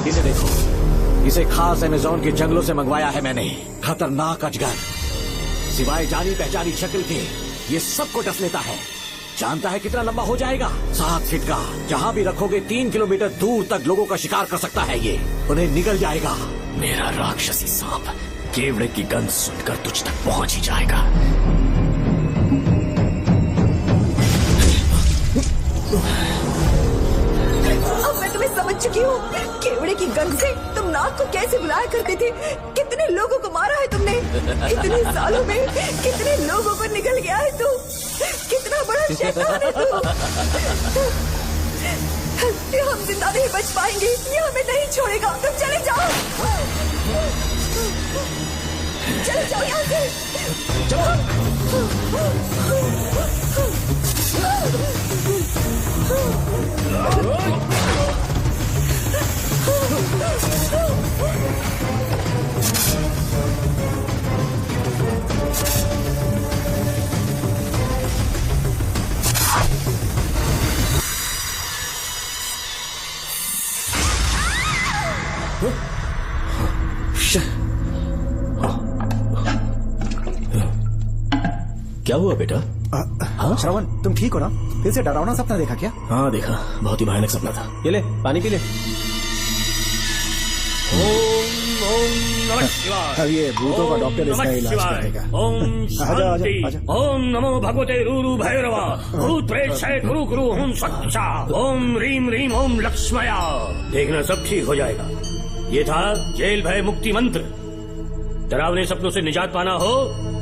इसे देखो, इसे खास अमेज़न के जंगलों से मंगवाया है मैंने। खतरनाक अजगर, सिवाय जानी पहचानी शक्ल के ये सबको डस लेता है। जानता है कितना लंबा हो जाएगा? 7 फीट का। जहाँ भी रखोगे 3 किलोमीटर दूर तक लोगों का शिकार कर सकता है ये। उन्हें निगल जाएगा। मेरा राक्षसी सांप केवड़े की गंध सुनकर तुझ तक पहुंच ही जाएगा। अब मैं तुम्हें समझ चुकी हूँ। केवड़े की गंध से तुम नाग को कैसे बुलाया करते थे। कितने लोगों को मारा है तुमने। इतने सालों में कितने लोगों को निगल गया है तू। कितना बड़ा शैतान है तू। हम जिंदा नहीं बच पाएंगे। ये हमें नहीं छोड़ेगा। तुम चले जाओ, चले जाओ यहाँ से। क्या हुआ बेटा? हाँ श्रवण, तुम ठीक हो ना? फिर से डरावना सपना देखा क्या? हाँ देखा, बहुत ही भयानक सपना था। ये ले पानी पी ले। ओम नमः शिवाय। अब ये भूतों का डॉक्टर इसका इलाज करेगा। ओम शांति। आजा। ओम नमो भगवते रूरू भैरवा। भूत प्रेत क्षय कुरु कुरु ओम सच्चा। ओम रीम रीम ओम लक्ष्मया। देखना सब ठीक हो जाएगा। ये था जेल भय मुक्ति मंत्र। डरावने सपनों से निजात पाना हो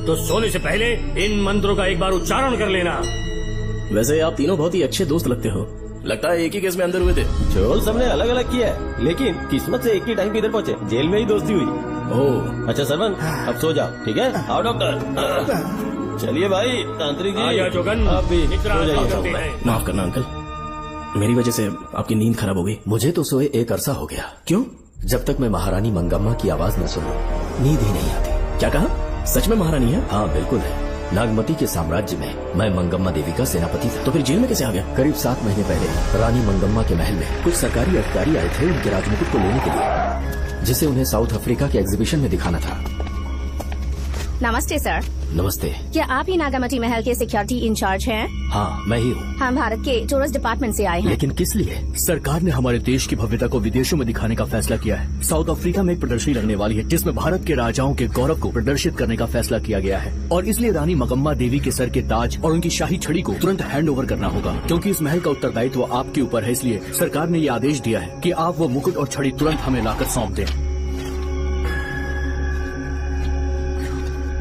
तो सोने से पहले इन मंत्रों का एक बार उच्चारण कर लेना। वैसे आप तीनों बहुत ही अच्छे दोस्त लगते हो। लगता है एक ही केस में अंदर हुए थे। चोल सबने अलग अलग किया है, लेकिन किस्मत से एक ही टाइम पे इधर पहुंचे। जेल में ही दोस्ती हुई। ओह अच्छा सरवन, अब सो जाओ, ठीक है? आओ डॉक्टर। चलिए भाई तांत्रिक जी, आजा जोगन, आप भी निद्रा सो जाइए। करते हैं। माफ करना अंकल, मेरी वजह से आपकी नींद खराब हो गई। मुझे तो सोए एक अरसा हो गया। क्यों? जब तक मैं महारानी मंगम्मा की आवाज न सुनूं, नींद ही नहीं आती। क्या कहा? सच में महारानी है? हाँ बिल्कुल है। नागमती के साम्राज्य में मैं मंगम्मा देवी का सेनापति था। तो फिर जेल में कैसे आ गया? करीब 7 महीने पहले रानी मंगम्मा के महल में कुछ सरकारी अधिकारी आए थे उनके राजमुकुट को लेने के लिए, जिसे उन्हें साउथ अफ्रीका के एग्जीबिशन में दिखाना था। नमस्ते सर। नमस्ते। क्या आप ही नागामती महल के सिक्योरिटी इंचार्ज हैं? हाँ मैं ही हूँ। हम भारत के टूरिस्ट डिपार्टमेंट से आए हैं। लेकिन किस लिए? सरकार ने हमारे देश की भव्यता को विदेशों में दिखाने का फैसला किया है। साउथ अफ्रीका में एक प्रदर्शनी लगने वाली है जिसमें भारत के राजाओं के गौरव को प्रदर्शित करने का फैसला किया गया है, और इसलिए रानी मंगम्मा देवी के सर के ताज और उनकी शाही छड़ी को तुरंत हैंड ओवर करना होगा। क्योंकि इस महल का उत्तरदायित्व आपके ऊपर है, इसलिए सरकार ने ये आदेश दिया है कि आप वो मुकुट और छड़ी तुरंत हमें लाकर सौंप दें।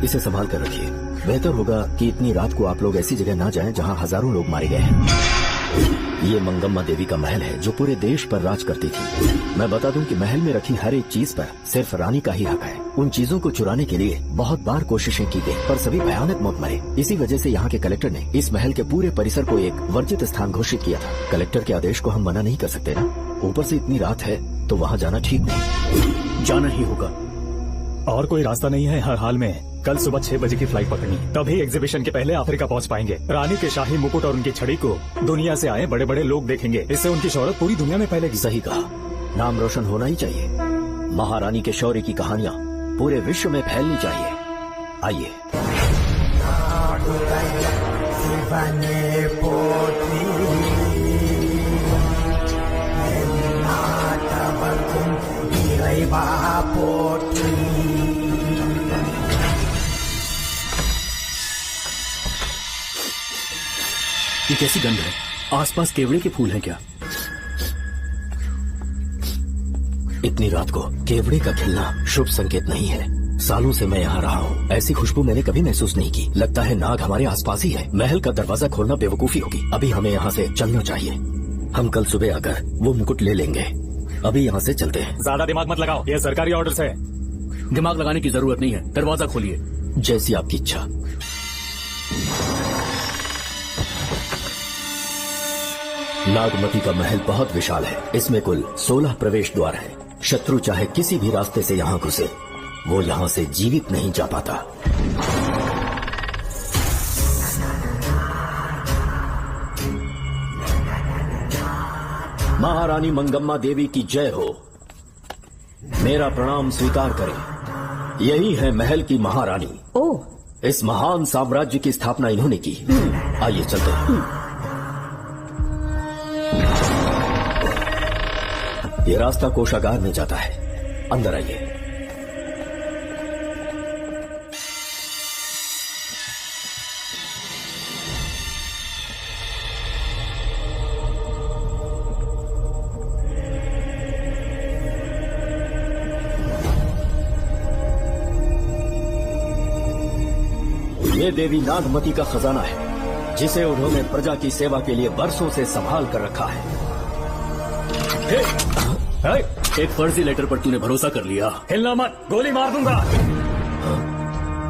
इसे संभाल कर रखिए। बेहतर होगा कि इतनी रात को आप लोग ऐसी जगह ना जाएं जहां हजारों लोग मारे गए हैं। ये मंगम्मा देवी का महल है जो पूरे देश पर राज करती थी। मैं बता दूं कि महल में रखी हर एक चीज पर सिर्फ रानी का ही हक है। उन चीजों को चुराने के लिए बहुत बार कोशिशें की गई, पर सभी भयानक मौत मरे। इसी वजह से यहाँ के कलेक्टर ने इस महल के पूरे परिसर को एक वर्जित स्थान घोषित किया था। कलेक्टर के आदेश को हम मना नहीं कर सकते ना। ऊपर से इतनी रात है तो वहाँ जाना ठीक नहीं। जाना ही होगा। और कोई रास्ता नहीं है। हर हाल में कल सुबह 6 बजे की फ्लाइट पकड़नी, तभी एग्जीबिशन के पहले अफ्रीका पहुंच पाएंगे। रानी के शाही मुकुट और उनकी छड़ी को दुनिया से आए बड़े बड़े लोग देखेंगे। इससे उनकी शोहरत पूरी दुनिया में फैलेगी। सही कहा, नाम रोशन होना ही चाहिए। महारानी के शौर्य की कहानियाँ पूरे विश्व में फैलनी चाहिए। आइए। ये कैसी गंध है? आसपास केवड़े के फूल हैं क्या? इतनी रात को केवड़े का खिलना शुभ संकेत नहीं है। सालों से मैं यहाँ रहा हूँ, ऐसी खुशबू मैंने कभी महसूस नहीं की। लगता है नाग हमारे आसपास ही है। महल का दरवाजा खोलना बेवकूफी होगी। अभी हमें यहाँ से चलना चाहिए। हम कल सुबह आकर वो मुकुट ले लेंगे। अभी यहाँ से चलते हैं। ज्यादा दिमाग मत लगाओ, ये सरकारी ऑर्डर्स है। दिमाग लगाने की जरूरत नहीं है, दरवाजा खोलिए। जैसी आपकी इच्छा। नागमती का महल बहुत विशाल है। इसमें कुल 16 प्रवेश द्वार हैं। शत्रु चाहे किसी भी रास्ते से यहाँ घुसे, वो यहाँ से जीवित नहीं जा पाता। महारानी मंगम्मा देवी की जय हो। मेरा प्रणाम स्वीकार करें। यही है महल की महारानी। ओह, इस महान साम्राज्य की स्थापना इन्होंने की। आइए चलते हैं। ये रास्ता कोषागार में जाता है, अंदर आइए। ये देवी नागमती का खजाना है, जिसे उन्होंने प्रजा की सेवा के लिए बरसों से संभाल कर रखा है। एक फर्जी लेटर पर तूने भरोसा कर लिया। हिलना मत, गोली मार दूंगा।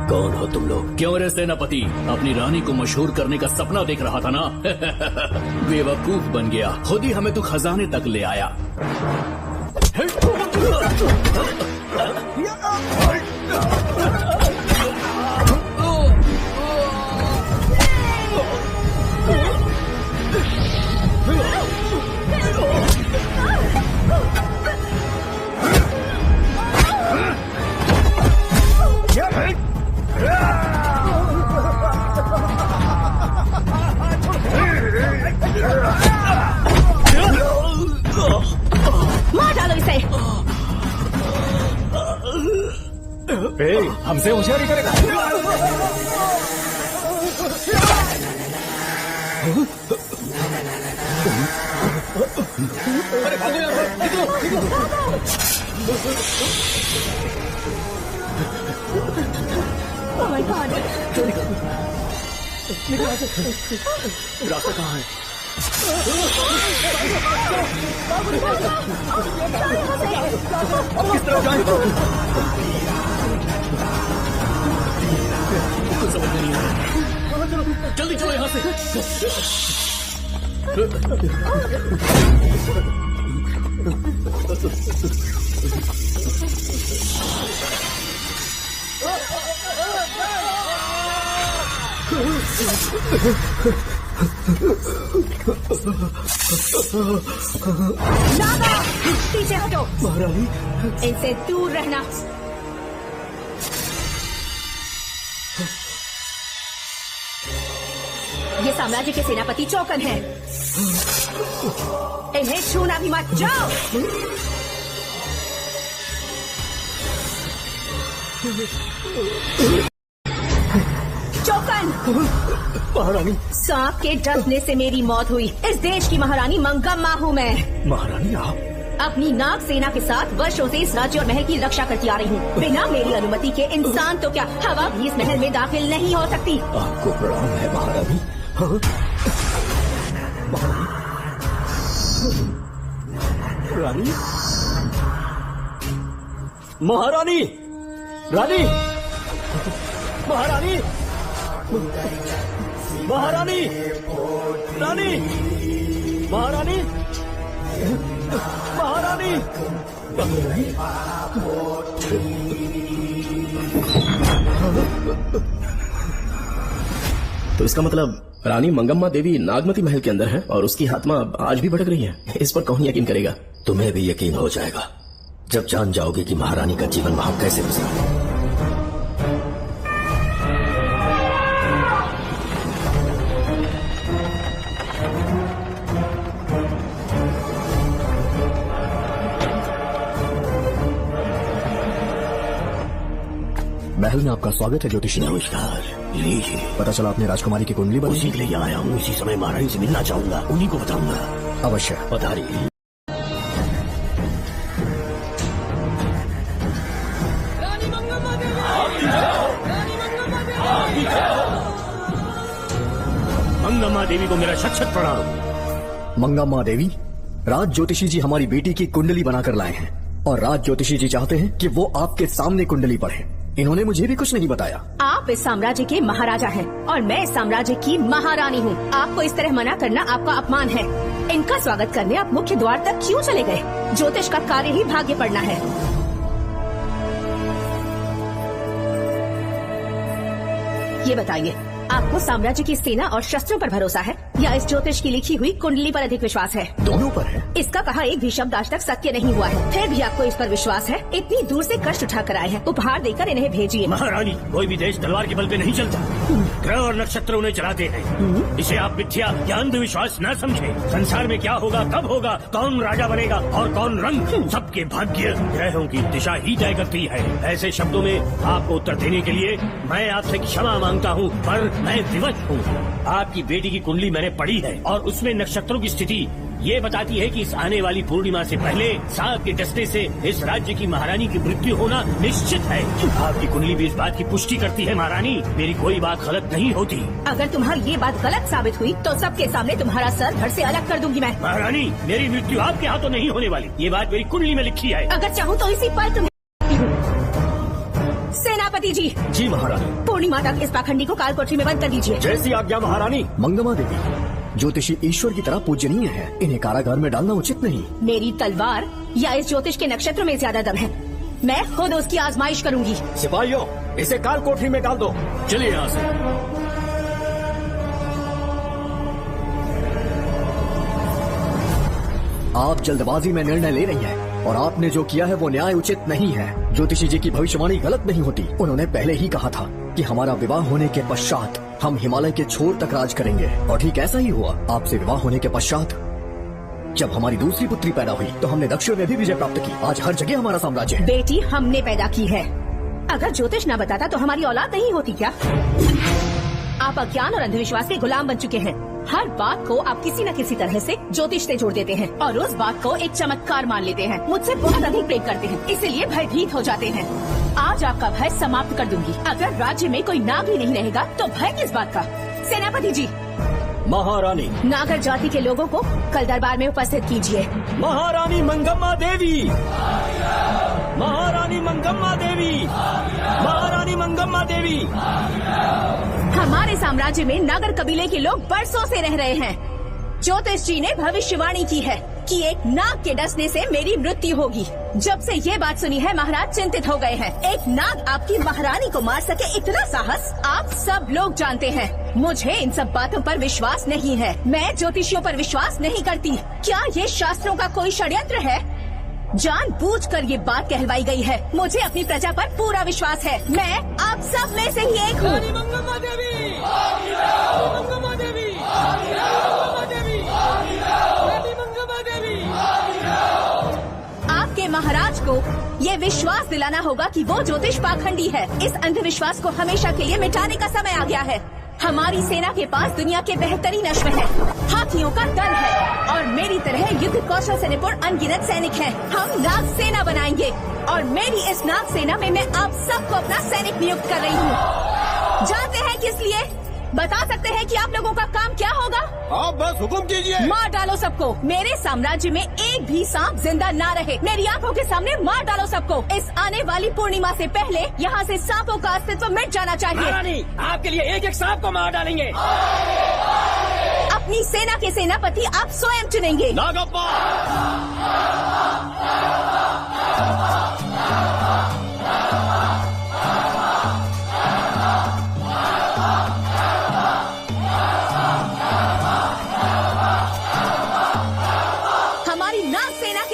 कौन हो तुम लोग? क्यों रे सेनापति, अपनी रानी को मशहूर करने का सपना देख रहा था ना? बेवकूफ बन गया, खुद ही हमें तू खजाने तक ले आया। मार डालो इसे। हमसे होशियारी करेगा। Oh my God! रास्ता कहाँ है? किस तरफ जाए? कुछ समझ में नहीं आ रहा। जल्दी चलो यहाँ से। नागा, पीछे हटो। महारानी, इनसे दूर रहना। ये साम्राज्य के सेनापति चौकन हैं। इन्हें छूना भी मत। जाओ। चौकन, महारानी। सांप के डसने से मेरी मौत हुई। इस देश की महारानी मंगम्मा हूँ मैं। महारानी आप? अपनी नाग सेना के साथ वर्षों से इस राज्य और महल की रक्षा करती आ रही हूँ। बिना मेरी अनुमति के इंसान तो क्या, हवा भी इस महल में दाखिल नहीं हो सकती। आपको प्रणाम है महारानी। हाँ? रानी, महारानी, रानी, महारानी, महारानी, रानी, महारानी, महारानी, तो इसका मतलब रानी मंगम्मा देवी नागमती महल के अंदर है और उसकी आत्मा आज भी भटक रही है। इस पर कौन यकीन करेगा? तुम्हें भी यकीन हो जाएगा जब जान जाओगे कि महारानी का जीवन वहां कैसे गुजरा। महल में आपका स्वागत है ज्योतिषी। नमस्कार, लीजिए। पता चला आपने राजकुमारी की कुंडली बदली। उसी के लिए आया हूँ। इसी समय महारानी से मिलना चाहूंगा, उन्हीं को बताऊंगा। अवश्य पधारिए। मंगम्मा देवी को मेरा शत शत प्रणाम। मंगम्मा देवी, राज ज्योतिषी जी हमारी बेटी की कुंडली बनाकर लाए हैं और राज ज्योतिषी जी चाहते हैं कि वो आपके सामने कुंडली पढ़े। इन्होंने मुझे भी कुछ नहीं बताया। आप इस साम्राज्य के महाराजा हैं और मैं इस साम्राज्य की महारानी हूँ। आपको इस तरह मना करना आपका अपमान है। इनका स्वागत करने आप मुख्य द्वार तक क्यों चले गए? ज्योतिष का कार्य ही भाग्य पढ़ना है। ये बताइए, आपको साम्राज्य की सेना और शस्त्रों पर भरोसा है या इस ज्योतिष की लिखी हुई कुंडली पर अधिक विश्वास है? दोनों पर है। इसका कहा एक भी शब्द आज तक सत्य नहीं हुआ है, फिर भी आपको इस पर विश्वास है? इतनी दूर से कष्ट उठाकर आए हैं, उपहार देकर इन्हें भेजिए। महारानी, कोई भी देश तलवार के बल पे नहीं चलता, ग्रह और नक्षत्र उन्हें चलाते हैं। इसे आप मिथ्या या अंधविश्वास न समझे। संसार में क्या होगा, कब होगा, कौन राजा बनेगा और कौन रंग, सबके भाग्य ग्रहों की दिशा ही तय करती है। ऐसे शब्दों में आपको उत्तर देने के लिए मैं आपसे क्षमा मांगता हूँ, पर मैं विवश हूँ। आपकी बेटी की कुंडली मैंने पढ़ी है और उसमें नक्षत्रों की स्थिति ये बताती है कि इस आने वाली पूर्णिमा से पहले सांप के डसने से इस राज्य की महारानी की मृत्यु होना निश्चित है। आपकी कुंडली भी इस बात की पुष्टि करती है। महारानी, मेरी कोई बात गलत नहीं होती। अगर तुम्हारी ये बात गलत साबित हुई तो सबके सामने तुम्हारा सर धड़ से अलग कर दूंगी मैं। महारानी, मेरी मृत्यु आपके हाथों नहीं होने वाली, ये बात मेरी कुंडली में लिखी है। अगर चाहूँ तो इसी पल तुम्हें। सेनापति जी। जी महारानी। पूर्णिमा तक इस पाखंडी को काल कोठरी में बंद कर दीजिए। जैसी आज्ञा महारानी। मंगमा देवी ज्योतिषी ईश्वर की तरह पूजनीय है, इन्हें कारागार में डालना उचित नहीं। मेरी तलवार या इस ज्योतिष के नक्षत्र में ज्यादा दम है, मैं खुद उसकी आजमाइश करूंगी। सिपाहियों, इसे काल कोठरी में डाल दो। चलिए यहाँ से। आप जल्दबाजी में निर्णय ले रही हैं और आपने जो किया है वो न्याय उचित नहीं है। ज्योतिषी जी की भविष्यवाणी गलत नहीं होती। उन्होंने पहले ही कहा था कि हमारा विवाह होने के पश्चात हम हिमालय के छोर तक राज करेंगे, और ठीक ऐसा ही हुआ। आपसे विवाह होने के पश्चात जब हमारी दूसरी पुत्री पैदा हुई तो हमने दक्षिण में भी विजय प्राप्त की। आज हर जगह हमारा साम्राज्य है। बेटी हमने पैदा की है। अगर ज्योतिष न बताता तो हमारी औलाद नहीं होती क्या? आप अज्ञान और अंधविश्वास के गुलाम बन चुके हैं। हर बात को आप किसी न किसी तरह से ज्योतिष से जोड़ देते हैं और उस बात को एक चमत्कार मान लेते हैं। मुझसे बहुत अधिक प्रेम करते हैं, इसीलिए भयभीत हो जाते हैं। आज आपका भय समाप्त कर दूंगी। अगर राज्य में कोई नाग ही नहीं रहेगा तो भय किस बात का? सेनापति जी। महारानी। नागर जाति के लोगों को कल दरबार में उपस्थित कीजिए। महारानी मंगम्मा देवी। महारानी मंगम्मा देवी। महारानी मंगम्मा देवी। हमारे साम्राज्य में नागर कबीले के लोग बरसों से रह रहे हैं। ज्योतिष जी ने भविष्यवाणी की है कि एक नाग के डसने से मेरी मृत्यु होगी। जब से ये बात सुनी है महाराज चिंतित हो गए हैं। एक नाग आपकी महारानी को मार सके, इतना साहस आप सब लोग जानते हैं। मुझे इन सब बातों पर विश्वास नहीं है। मैं ज्योतिषियों पर विश्वास नहीं करती। क्या ये शास्त्रों का कोई षड्यंत्र है? जानबूझकर ये बात कहलवाई गई है। मुझे अपनी प्रजा पर पूरा विश्वास है। मैं आप सब में से ही एक हूँ। मंगम्मा देवी। आपके महाराज को ये विश्वास दिलाना होगा कि वो ज्योतिष पाखंडी है। इस अंधविश्वास को हमेशा के लिए मिटाने का समय आ गया है। हमारी सेना के पास दुनिया के बेहतरीन अश्व है, हाथियों का दल है और मेरी तरह युद्ध कौशल से निपुण अनगिनत सैनिक हैं। हम नाग सेना बनाएंगे और मेरी इस नाग सेना में मैं आप सबको अपना सैनिक नियुक्त कर रही हूँ। जानते हैं किस लिए? बता सकते हैं कि आप लोगों का काम क्या होगा? आप बस हुक्म कीजिए। मार डालो सबको। मेरे साम्राज्य में एक भी सांप जिंदा ना रहे। मेरी आंखों के सामने मार डालो सबको। इस आने वाली पूर्णिमा से पहले यहाँ से सांपों का अस्तित्व मिट जाना चाहिए। महारानी, आपके लिए एक एक सांप को मार डालेंगे। अपनी सेना के सेनापति आप स्वयं चुनेंगे। नागप्पा।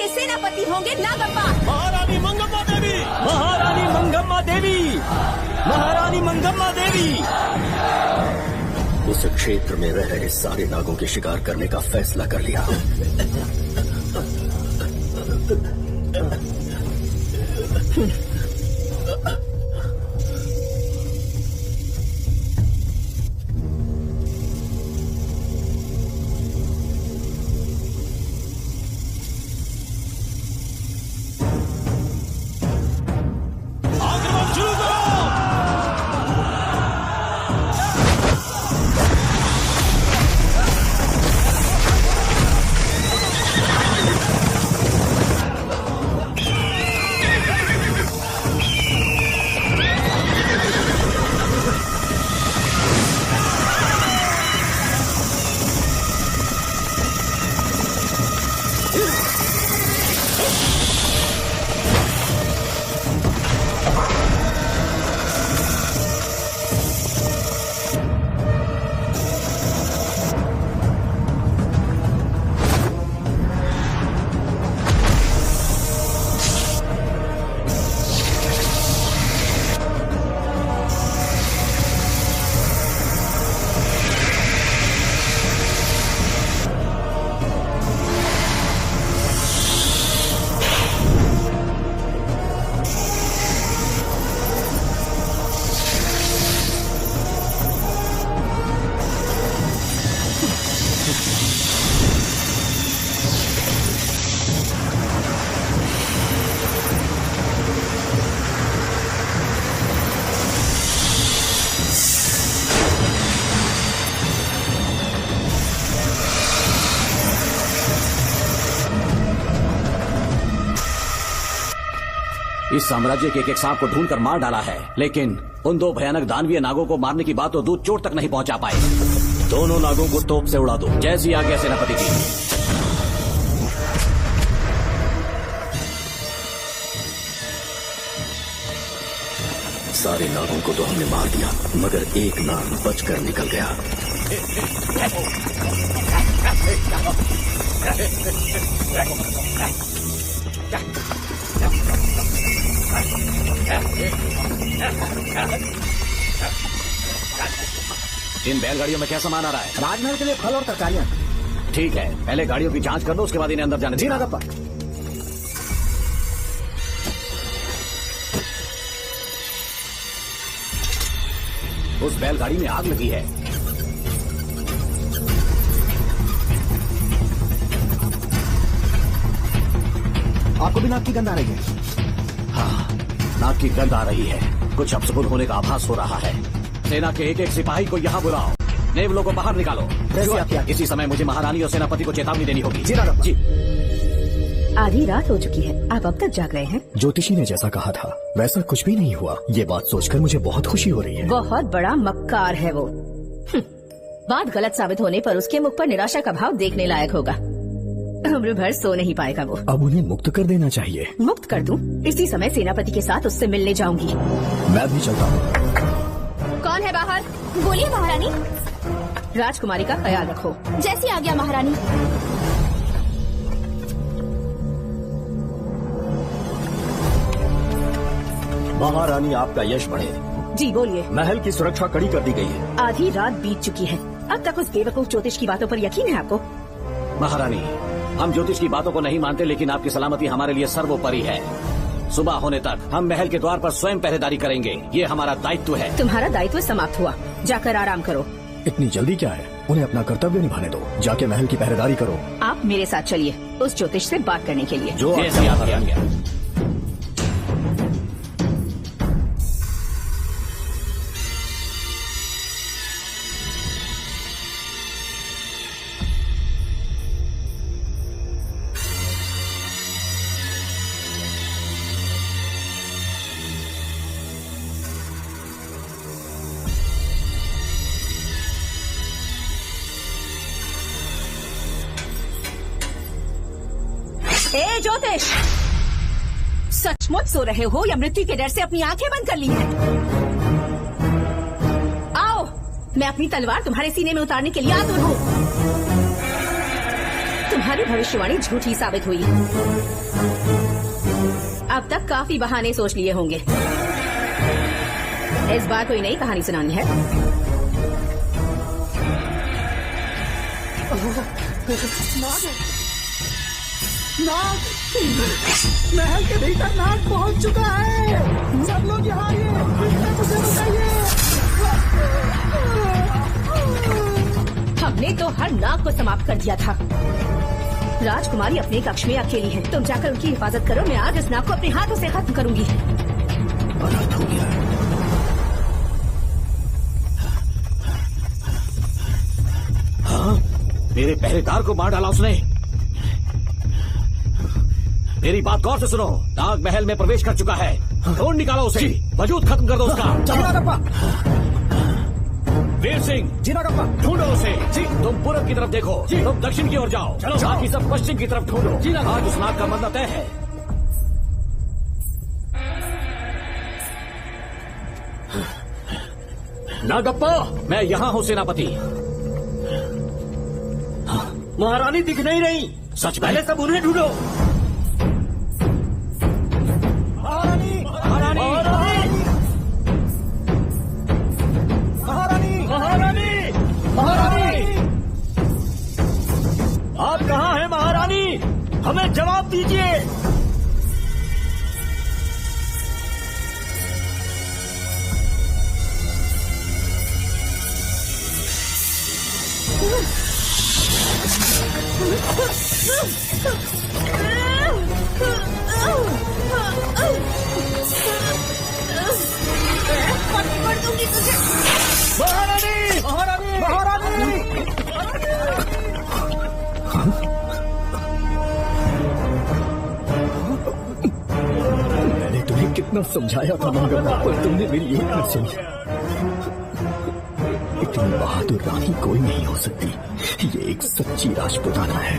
सेनापति होंगे नागप्पा। महारानी मंगम्मा देवी। महारानी मंगम्मा देवी। महारानी मंगम्मा देवी। उस क्षेत्र में रह रहे सारे नागों के शिकार करने का फैसला कर लिया। इस साम्राज्य के एक सांप को ढूंढकर मार डाला है, लेकिन उन दो भयानक दानवीय नागों को मारने की बात तो दूध चोट तक नहीं पहुंचा पाए। दोनों नागों को तोप से उड़ा दो, जैसी आज्ञा सेनापति की। सारे नागों को तो हमने मार दिया, मगर एक नाग बचकर निकल गया। इन बैलगाड़ियों में क्या सामान आ रहा है? राजमहल के लिए फल और तरकारियां। ठीक है, पहले गाड़ियों की जांच कर लो, उसके बाद इन्हें अंदर जाने जी देना। नागप्पा। उस बैलगाड़ी में आग लगी है। आपको भी नाक की गंध आ रही है? हाँ, नाक की गंध आ रही है। कुछ अपशकुन होने का आभास हो रहा है। सेना के एक एक सिपाही को यहाँ बुलाओ, नेवलों को बाहर निकालो। जैसी आपकी आज्ञा। इसी समय मुझे महारानी और सेनापति को चेतावनी देनी होगी। जी नागप्पा। जी। आधी रात हो चुकी है, आप अब तक जाग रहे हैं? ज्योतिषी ने जैसा कहा था वैसा कुछ भी नहीं हुआ। ये बात सोचकर मुझे बहुत खुशी हो रही है। बहुत बड़ा मक्कार है वो। बात गलत साबित होने पर उसके मुख पर निराशा का भाव देखने लायक होगा। उम्र भर सो नहीं पाएगा वो। अब उन्हें मुक्त कर देना चाहिए। मुक्त कर दूं? इसी समय सेनापति के साथ उससे मिलने जाऊंगी। मैं भी चलता हूँ। कौन है बाहर? बोलिए महारानी। राजकुमारी का ख्याल रखो। जैसी आज्ञा महारानी। महारानी आपका यश बढ़े। जी बोलिए। महल की सुरक्षा कड़ी कर दी गई है। आधी रात बीत चुकी है, अब तक उस बेवकूफ ज्योतिष की बातों पर यकीन है आपको? महारानी, हम ज्योतिष की बातों को नहीं मानते, लेकिन आपकी सलामती हमारे लिए सर्वोपरि है। सुबह होने तक हम महल के द्वार पर स्वयं पहरेदारी करेंगे, ये हमारा दायित्व है। तुम्हारा दायित्व समाप्त हुआ, जाकर आराम करो। इतनी जल्दी क्या है? उन्हें अपना कर्तव्य निभाने दो। जाके महल की पहरेदारी करो। आप मेरे साथ चलिए उस ज्योतिष से बात करने के लिए। जो जैसी आपकी आज्ञा। ए ज्योतिष, सचमुच सो रहे हो या मृत्यु के डर से अपनी आंखें बंद कर ली हैं? आओ, मैं अपनी तलवार तुम्हारे सीने में उतारने के लिए आतुर हूँ। तुम्हारी भविष्यवाणी झूठी साबित हुई। अब तक काफी बहाने सोच लिए होंगे। इस बार कोई नई कहानी सुनानी है? नाग! महल के भीतर नाग पहुंच चुका है। सब लोग यहाँ आइए, मुझे बताइए। हमने तो हर नाग को समाप्त कर दिया था। राजकुमारी अपने कक्ष में अकेली है, तुम जाकर उनकी हिफाजत करो। मैं आज इस नाग को अपने हाथों से खत्म करूंगी। अनर्थ हो गया। हाँ, मेरे पहरेदार को मार डाला उसने। मेरी बात गौर से सुनो, नाग महल में प्रवेश कर चुका है। ढूंढ निकालो उसे, वजूद खत्म कर दो उसका। जी नागप्पा। वीर सिंह, जी नागप्पा। ढूंढो उसे। जी, तुम पूरब की तरफ देखो, तुम दक्षिण की ओर जाओ। चलो, बाकी सब पश्चिम की तरफ ढूंढो। जी, आज उस नाग का मरना तय है। नागप्पा, मैं यहाँ हूँ सेनापति। महारानी दिख नहीं रही। सच में? पहले सब उन्हें ढूंढो। महारानी! महारानी! महारानी! महारानी! महारानी! आप कहाँ हैं महारानी? हमें जवाब दीजिए। कितना समझाया था मंगम्मा, पर तुमने मेरी एक न सुनी। इतनी बहादुर रानी कोई नहीं हो सकती। ये एक सच्ची राजपुताना है।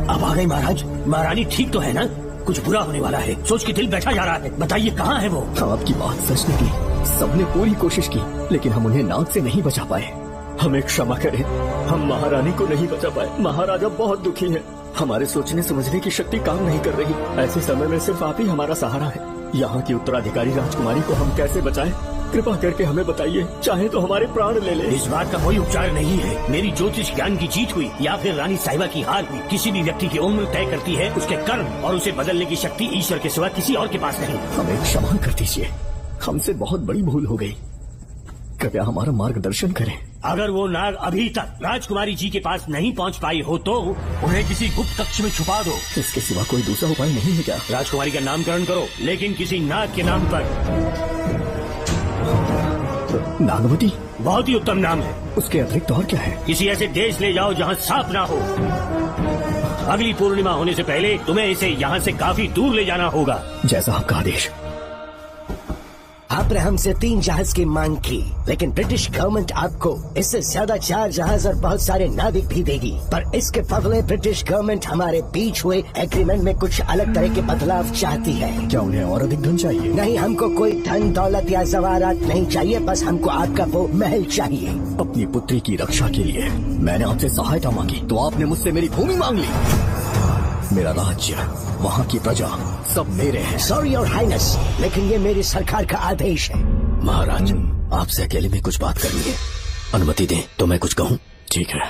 अब आ गई महाराज। महारानी ठीक तो है ना? कुछ बुरा होने वाला है, सोच के दिल बैठा जा रहा है। बताइए कहाँ है वो? आपकी बात सच निकली। सबने पूरी कोशिश की, लेकिन हम उन्हें नाग से नहीं बचा पाए। हमें क्षमा करें, हम महारानी को नहीं बचा पाए। महाराजा बहुत दुखी है। हमारे सोचने समझने की शक्ति काम नहीं कर रही। ऐसे समय में सिर्फ आप ही हमारा सहारा है। यहाँ की उत्तराधिकारी राजकुमारी को हम कैसे बचाएं? कृपा करके हमें बताइए, चाहे तो हमारे प्राण ले ले। इस बात का कोई उपचार नहीं है। मेरी ज्योतिष ज्ञान की जीत हुई या फिर रानी साहिबा की हार हुई। किसी भी व्यक्ति की उम्र तय करती है उसके कर्म, और उसे बदलने की शक्ति ईश्वर के सिवा किसी और के पास नहीं। हमें क्षमा कर दीजिए, हमसे बहुत बड़ी भूल हो गई। कृपया हमारा मार्गदर्शन करें। अगर वो नाग अभी तक राजकुमारी जी के पास नहीं पहुंच पाई हो तो उन्हें किसी गुप्त कक्ष में छुपा दो। इसके सिवा कोई दूसरा उपाय नहीं है क्या? राजकुमारी का नामकरण करो, लेकिन किसी नाग के नाम पर। नागवती बहुत ही उत्तम नाम है। उसके अतिरिक्त और क्या है? किसी ऐसे देश ले जाओ जहाँ सांप ना हो। अगली पूर्णिमा होने से पहले तुम्हें इसे यहाँ से काफी दूर ले जाना होगा। जैसा आपका आदेश। आपने हमसे 3 जहाज की मांग की, लेकिन ब्रिटिश गवर्नमेंट आपको इससे ज्यादा 4 जहाज और बहुत सारे नाविक भी देगी। पर इसके बदले ब्रिटिश गवर्नमेंट हमारे बीच हुए एग्रीमेंट में कुछ अलग तरह के बदलाव चाहती है। क्या उन्हें और अधिक धन चाहिए? नहीं, हमको कोई धन दौलत या जवाहरात नहीं चाहिए, बस हमको आपका वो महल चाहिए। अपनी पुत्री की रक्षा के लिए मैंने आपसे सहायता मांगी, तो आपने मुझसे मेरी भूमि मांग ली। मेरा राज्य, वहाँ की प्रजा सब मेरे हैं। सॉरी योर हाइनेस, लेकिन ये मेरी सरकार का आदेश है। महाराज, आपसे अकेले में कुछ बात करनी है। अनुमति दें तो मैं कुछ कहूँ? ठीक है।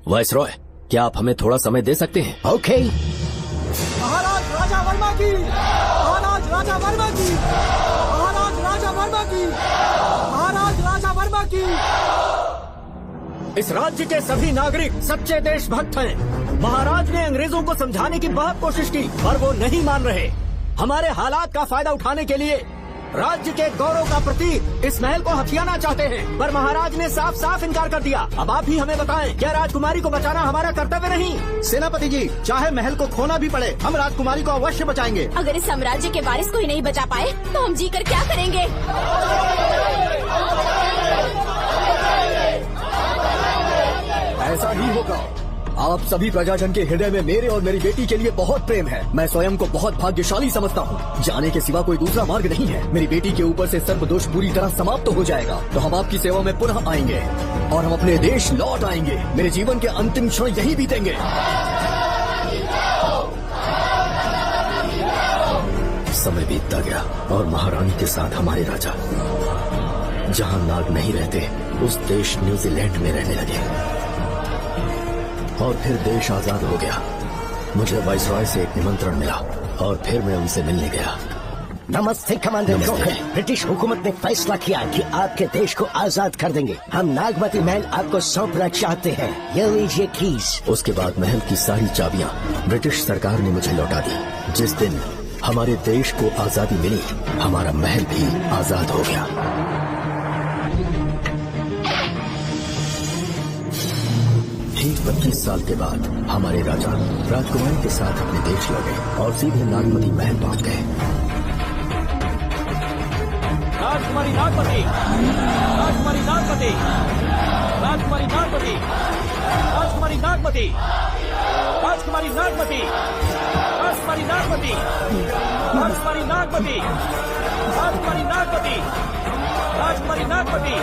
वाइसरॉय, क्या आप हमें थोड़ा समय दे सकते हैं? ओके। महाराज राजा वर्मा की, महाराज राजा वर्मा की, महाराज राजा वर्मा की, महाराज राजा वर्मा की। इस राज्य के सभी नागरिक सच्चे देशभक्त हैं। महाराज ने अंग्रेजों को समझाने की बहुत कोशिश की, पर वो नहीं मान रहे। हमारे हालात का फायदा उठाने के लिए राज्य के गौरव का प्रतीक इस महल को हथियाना चाहते हैं, पर महाराज ने साफ साफ इनकार कर दिया। अब आप ही हमें बताएं, क्या राजकुमारी को बचाना हमारा कर्तव्य नहीं? सेनापति जी, चाहे महल को खोना भी पड़े, हम राजकुमारी को अवश्य बचाएंगे। अगर इस साम्राज्य के वारिस को ही नहीं बचा पाए तो हम जीकर क्या करेंगे? ऐसा ही होगा। आप सभी प्रजाजन के हृदय में मेरे और मेरी बेटी के लिए बहुत प्रेम है। मैं स्वयं को बहुत भाग्यशाली समझता हूँ। जाने के सिवा कोई दूसरा मार्ग नहीं है। मेरी बेटी के ऊपर से सर्पदोष पूरी तरह समाप्त हो जाएगा, तो हम आपकी सेवा में पुनः आएंगे और हम अपने देश लौट आएंगे। मेरे जीवन के अंतिम क्षण यही बीतेंगे। समय बीतता गया और महारानी के साथ हमारे राजा, जहाँ नाग नहीं रहते, उस देश न्यूजीलैंड में रहने लगे और फिर देश आजाद हो गया। मुझे वाइसरॉय से एक निमंत्रण मिला और फिर मैं उनसे मिलने गया। नमस्ते कमांडर जोकर। ब्रिटिश हुकूमत ने फैसला किया कि आपके देश को आजाद कर देंगे। हम नागमती महल आपको सौंपना चाहते हैं। ये लीजिए कीज। उसके बाद महल की सारी चाबियां ब्रिटिश सरकार ने मुझे लौटा दी। जिस दिन हमारे देश को आजादी मिली, हमारा महल भी आजाद हो गया। ठीक 25 साल के बाद हमारे राजा राजकुमारी के साथ अपने देश लौटे और सीधे नागमती महल पहुंच गए। राजकुमारी नागमती, राजकुमारी नागमती, राजकुमारी नागमती, राजकुमारी नागमती, राजकुमारी नागमती, राजकुमारी नागमती, राजकुमारी नागमती, राजकुमारी नागमती, राजकुमारी नागमती,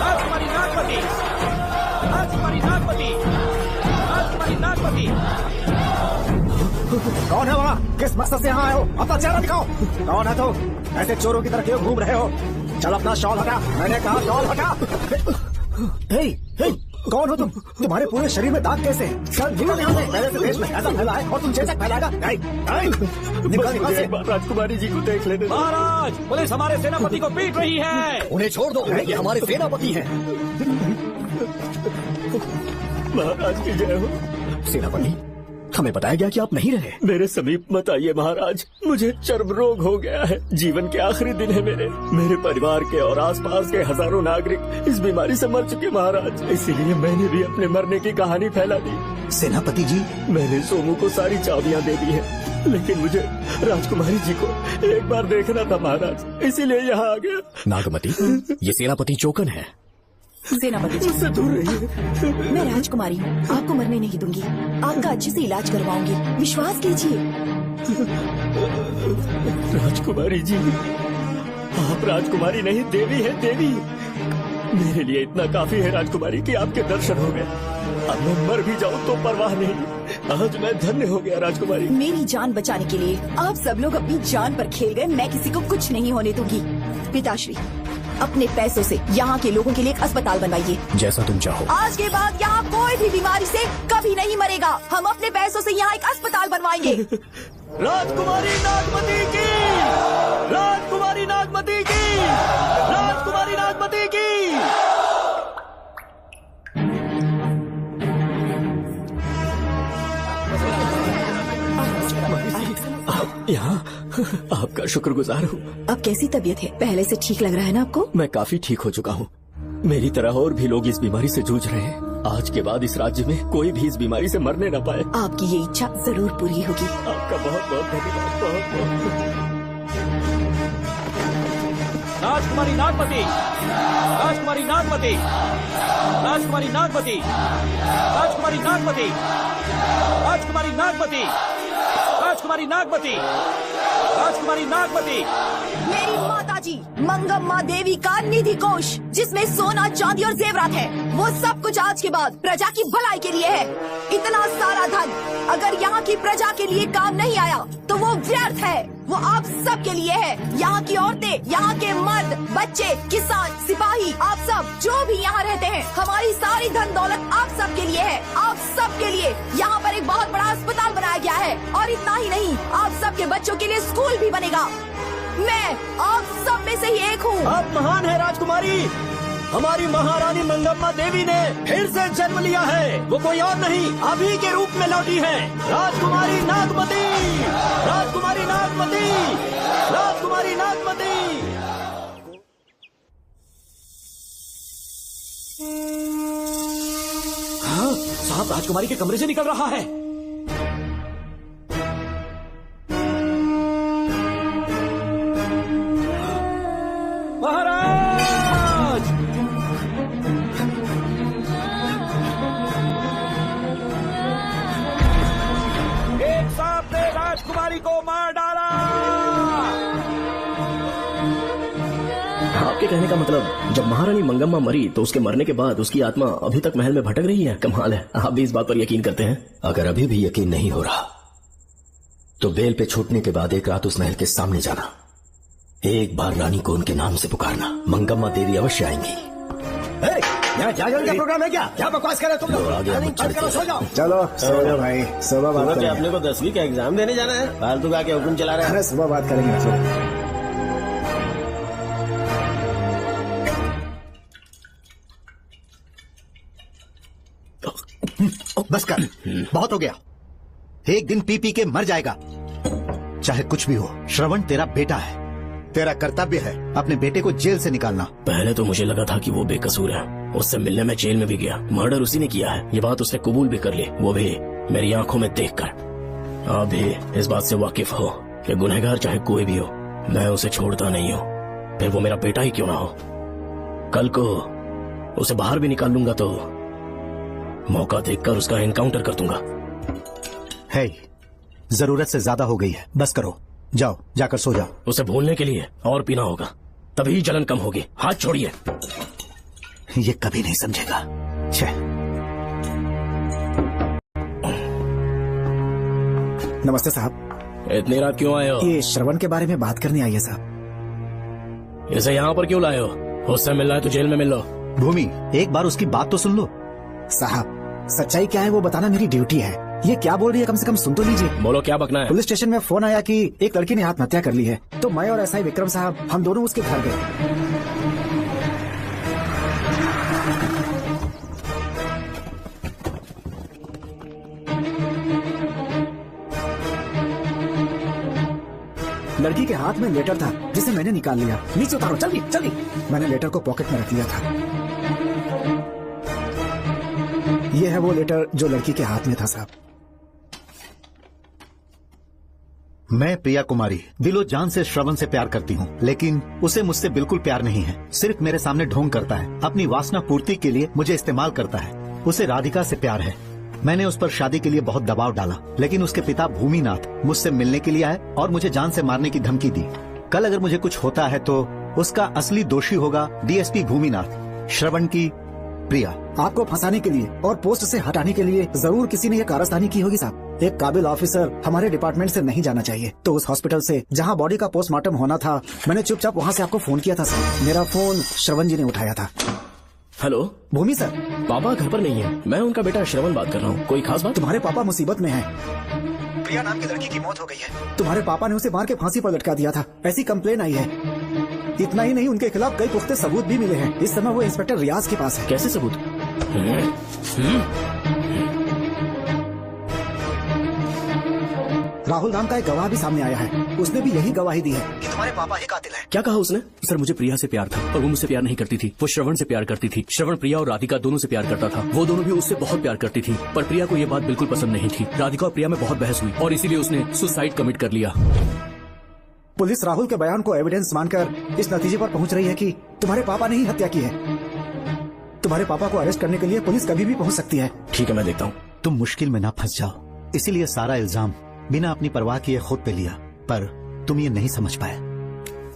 राजकुमारी नागमती, राजकुमारी नागमती, राजकुमारी नागमती। कौन है वहाँ? किस मकसद से यहाँ आए हो? अपना चेहरा दिखाओ। कौन है तो? ऐसे चोरों की तरह क्यों घूम रहे हो? चल अपना शॉल हटा। मैंने कहा शॉल हटा। हे, हे, कौन हो तुम? तुम्हारे पूरे शरीर में दाग कैसे? सर निकल यहाँ से। पहले से देश में ऐसा फैला है और तुम चेचक फैलाएगा? निकल निकल से। राजकुमारी जी को देख लेते। महाराज, पुलिस हमारे सेनापति को पीट रही है। उन्हें छोड़ दो, ये हमारे सेनापति हैं। महाराज की जय हो। सेनापति, हमें बताया गया कि आप नहीं रहे। मेरे समीप मत आइए महाराज, मुझे चर्म रोग हो गया है। जीवन के आखिरी दिन है मेरे परिवार के और आसपास के हजारों नागरिक इस बीमारी से मर चुके महाराज। इसीलिए मैंने भी अपने मरने की कहानी फैला दी। सेनापति जी, मैंने सोमू को सारी चाबियां दे दी है, लेकिन मुझे राजकुमारी जी को एक बार देखना था महाराज, इसीलिए यहाँ आ गया। नागमती, ये सेनापति चोकन है। सेनापति जी, मुझसे दूर रहिए। मैं राजकुमारी हूँ, आपको मरने नहीं दूंगी। आपका अच्छे से इलाज करवाऊंगी, विश्वास कीजिए। राजकुमारी जी, आप राजकुमारी नहीं देवी है, देवी। मेरे लिए इतना काफी है राजकुमारी कि आपके दर्शन हो गए। अब मैं मर भी जाऊं तो परवाह नहीं। आज मैं धन्य हो गया राजकुमारी। मेरी जान बचाने के लिए आप सब लोग अपनी जान पर खेल गए। मैं किसी को कुछ नहीं होने दूंगी। पिताश्री, अपने पैसों से यहाँ के लोगों के लिए एक अस्पताल बनवाइए। जैसा तुम चाहो। आज के बाद यहाँ कोई भी बीमारी से कभी नहीं मरेगा। हम अपने पैसों से यहाँ एक अस्पताल बनवाएंगे। राजकुमारी नागमती की, राजकुमारी नागमती की, राजकुमारी नागमती की। यहाँ आपका शुक्रगुजार हूँ। अब कैसी तबीयत है? पहले से ठीक लग रहा है ना आपको? मैं काफी ठीक हो चुका हूँ। मेरी तरह और भी लोग इस बीमारी से जूझ रहे हैं। आज के बाद इस राज्य में कोई भी इस बीमारी से मरने न पाए। आपकी ये इच्छा जरूर पूरी होगी। आपका बहुत बहुत धन्यवाद, बहुत बहुत। राजकुमारी नागमती, राजकुमारी नागमती, राजकुमारी नागमती, राजकुमारी नागमती, राजकुमारी नागमती, राजकुमारी नागमती, राजकुमारी नागमती। मेरी माताजी मंगम्मा देवी का निधि कोष, जिसमें सोना, चांदी और जेवरात है, वो सब कुछ आज के बाद प्रजा की भलाई के लिए है। इतना सारा धन अगर यहाँ की प्रजा के लिए काम नहीं आया तो वो व्यर्थ है। वो आप सब के लिए है। यहाँ की औरतें, यहाँ के मर्द, बच्चे, किसान, सिपाही, आप सब जो भी यहाँ रहते हैं, हमारी सारी धन दौलत आप सब के लिए है। आप सब के लिए यहाँ पर एक बहुत बड़ा अस्पताल बनाया गया है। और इतना ही नहीं, आप सब के बच्चों के लिए स्कूल भी बनेगा। मैं आप सब में से ही एक हूँ। आप महान है राजकुमारी। हमारी महारानी मंगम्मा देवी ने फिर से जन्म लिया है। वो कोई और नहीं, अभी के रूप में लौटी है। राजकुमारी नागमती, राजकुमारी नागमती, राजकुमारी नागमती। हाँ, साहब राजकुमारी के कमरे से निकल रहा है। महाराज, एक सांप ने राजकुमारी को मार डाला। आपके कहने का मतलब जब महारानी मंगम्मा मरी तो उसके मरने के बाद उसकी आत्मा अभी तक महल में भटक रही है? कमाल है, आप भी इस बात पर यकीन करते हैं? अगर अभी भी यकीन नहीं हो रहा तो बेल पे छूटने के बाद एक रात उस महल के सामने जाना, एक बार रानी को उनके नाम से पुकारना, मंगम्मा देवी अवश्य आएंगी। यहाँ जागरण का प्रोग्राम है क्या? क्या बकवास कर रहे हो तुम लोग? आगे मत चढ़ते। सो जाओ। चलो सो जाओ भाई, सुबह बात करेंगे। अपने को 10वीं का एग्जाम देने जाना है, फालतू का क्या हुक्म चला रहे हैं? अरे सुबह बात करेंगे। बस कर, बहुत हो गया। एक दिन पी पी के मर जाएगा। चाहे कुछ भी हो, श्रवण तेरा बेटा है। तेरा कर्तव्य है अपने बेटे को जेल से निकालना। पहले तो मुझे लगा था कि वो बेकसूर है। उससे मिलने में जेल में भी गया, मर्डर उसी ने किया है, ये बात उसने कबूल भी कर ली, वो भी मेरी आंखों में देखकर। आप भी इस बात से वाकिफ हो कि गुनहगार चाहे कोई भी हो, मैं उसे छोड़ता नहीं हूँ, फिर वो मेरा बेटा ही क्यों ना हो। कल को उसे बाहर भी निकाल लूंगा तो मौका देखकर उसका एनकाउंटर कर दूंगा। है, जरूरत से ज्यादा हो गई है, बस करो, जाओ जाकर सो जाओ। उसे भूलने के लिए और पीना होगा, तभी जलन कम होगी। हाथ छोड़िए। ये कभी नहीं समझेगा। छह। नमस्ते साहब। इतनी रात क्यों आए हो? ये श्रवण के बारे में बात करने आई है साहब। इसे यहाँ पर क्यों लाए हो? उससे मिलना है तो जेल में मिल लो। भूमि, एक बार उसकी बात तो सुन लो। साहब, सच्चाई क्या है वो बताना मेरी ड्यूटी है। ये क्या बोल रही है, कम से कम सुन तो लीजिए। बोलो, क्या बकना है? पुलिस स्टेशन में फोन आया कि एक लड़की ने आत्महत्या कर ली है, तो मैं और एसआई विक्रम साहब हम दोनों उसके घर गए। लड़की के हाथ में लेटर था जिसे मैंने निकाल लिया। नीचे उतारो, जल्दी जल्दी। मैंने लेटर को पॉकेट में रख लिया था। ये है वो लेटर जो लड़की के हाथ में था साहब। मैं प्रिया कुमारी दिलो जान से श्रवण से प्यार करती हूँ, लेकिन उसे मुझसे बिल्कुल प्यार नहीं है। सिर्फ मेरे सामने ढोंग करता है, अपनी वासना पूर्ति के लिए मुझे इस्तेमाल करता है। उसे राधिका से प्यार है। मैंने उस पर शादी के लिए बहुत दबाव डाला, लेकिन उसके पिता भूमिनाथ मुझसे मिलने के लिए आए और मुझे जान से मारने की धमकी दी। कल अगर मुझे कुछ होता है तो उसका असली दोषी होगा डीएसपी भूमिनाथ। श्रवण की प्रिया। आपको फंसाने के लिए और पोस्ट से हटाने के लिए जरूर किसी ने ये कारस्तानी की होगी साहब। एक काबिल ऑफिसर हमारे डिपार्टमेंट से नहीं जाना चाहिए। तो उस हॉस्पिटल से जहाँ बॉडी का पोस्टमार्टम होना था, मैंने चुपचाप वहाँ से आपको फोन किया था सर। मेरा फोन श्रवण जी ने उठाया था। हेलो भूमि सर। पापा घर पर नहीं है, मैं उनका बेटा श्रवण बात कर रहा हूँ। कोई खास बात? तुम्हारे पापा मुसीबत में हैं। प्रिया नाम की लड़की की मौत हो गई है। तुम्हारे पापा ने उसे मार के फांसी पर लटका दिया था, ऐसी कंप्लेन आई है। इतना ही नहीं, उनके खिलाफ कई पुख्ते सबूत भी मिले हैं। इस समय वो इंस्पेक्टर रियाज के पास है। कैसे सबूत? राहुल नाम का एक गवाह भी सामने आया है। उसने भी यही गवाही दी है कि तुम्हारे पापा ही कातिल हैं। क्या कहा उसने? सर मुझे प्रिया से प्यार था और वो मुझसे प्यार नहीं करती थी। वो श्रवण से प्यार करती थी। श्रवण प्रिया और राधिका दोनों से प्यार करता था। वो दोनों भी उससे बहुत प्यार करती थी, पर प्रिया को ये बात बिल्कुल पसंद नहीं थी। राधिका और प्रिया में बहुत बहस हुई और इसीलिए उसने सुसाइड कमिट कर लिया। पुलिस राहुल के बयान को एविडेंस मानकर इस नतीजे पर पहुंच रही है कि तुम्हारे पापा ने ही हत्या की है। तुम्हारे पापा को अरेस्ट करने के लिए पुलिस कभी भी पहुंच सकती है। ठीक है, मैं देखता हूँ। तुम मुश्किल में ना फंस जाओ, इसीलिए सारा इल्जाम बिना अपनी परवाह किए खुद पे लिया, पर तुम ये नहीं समझ पाए।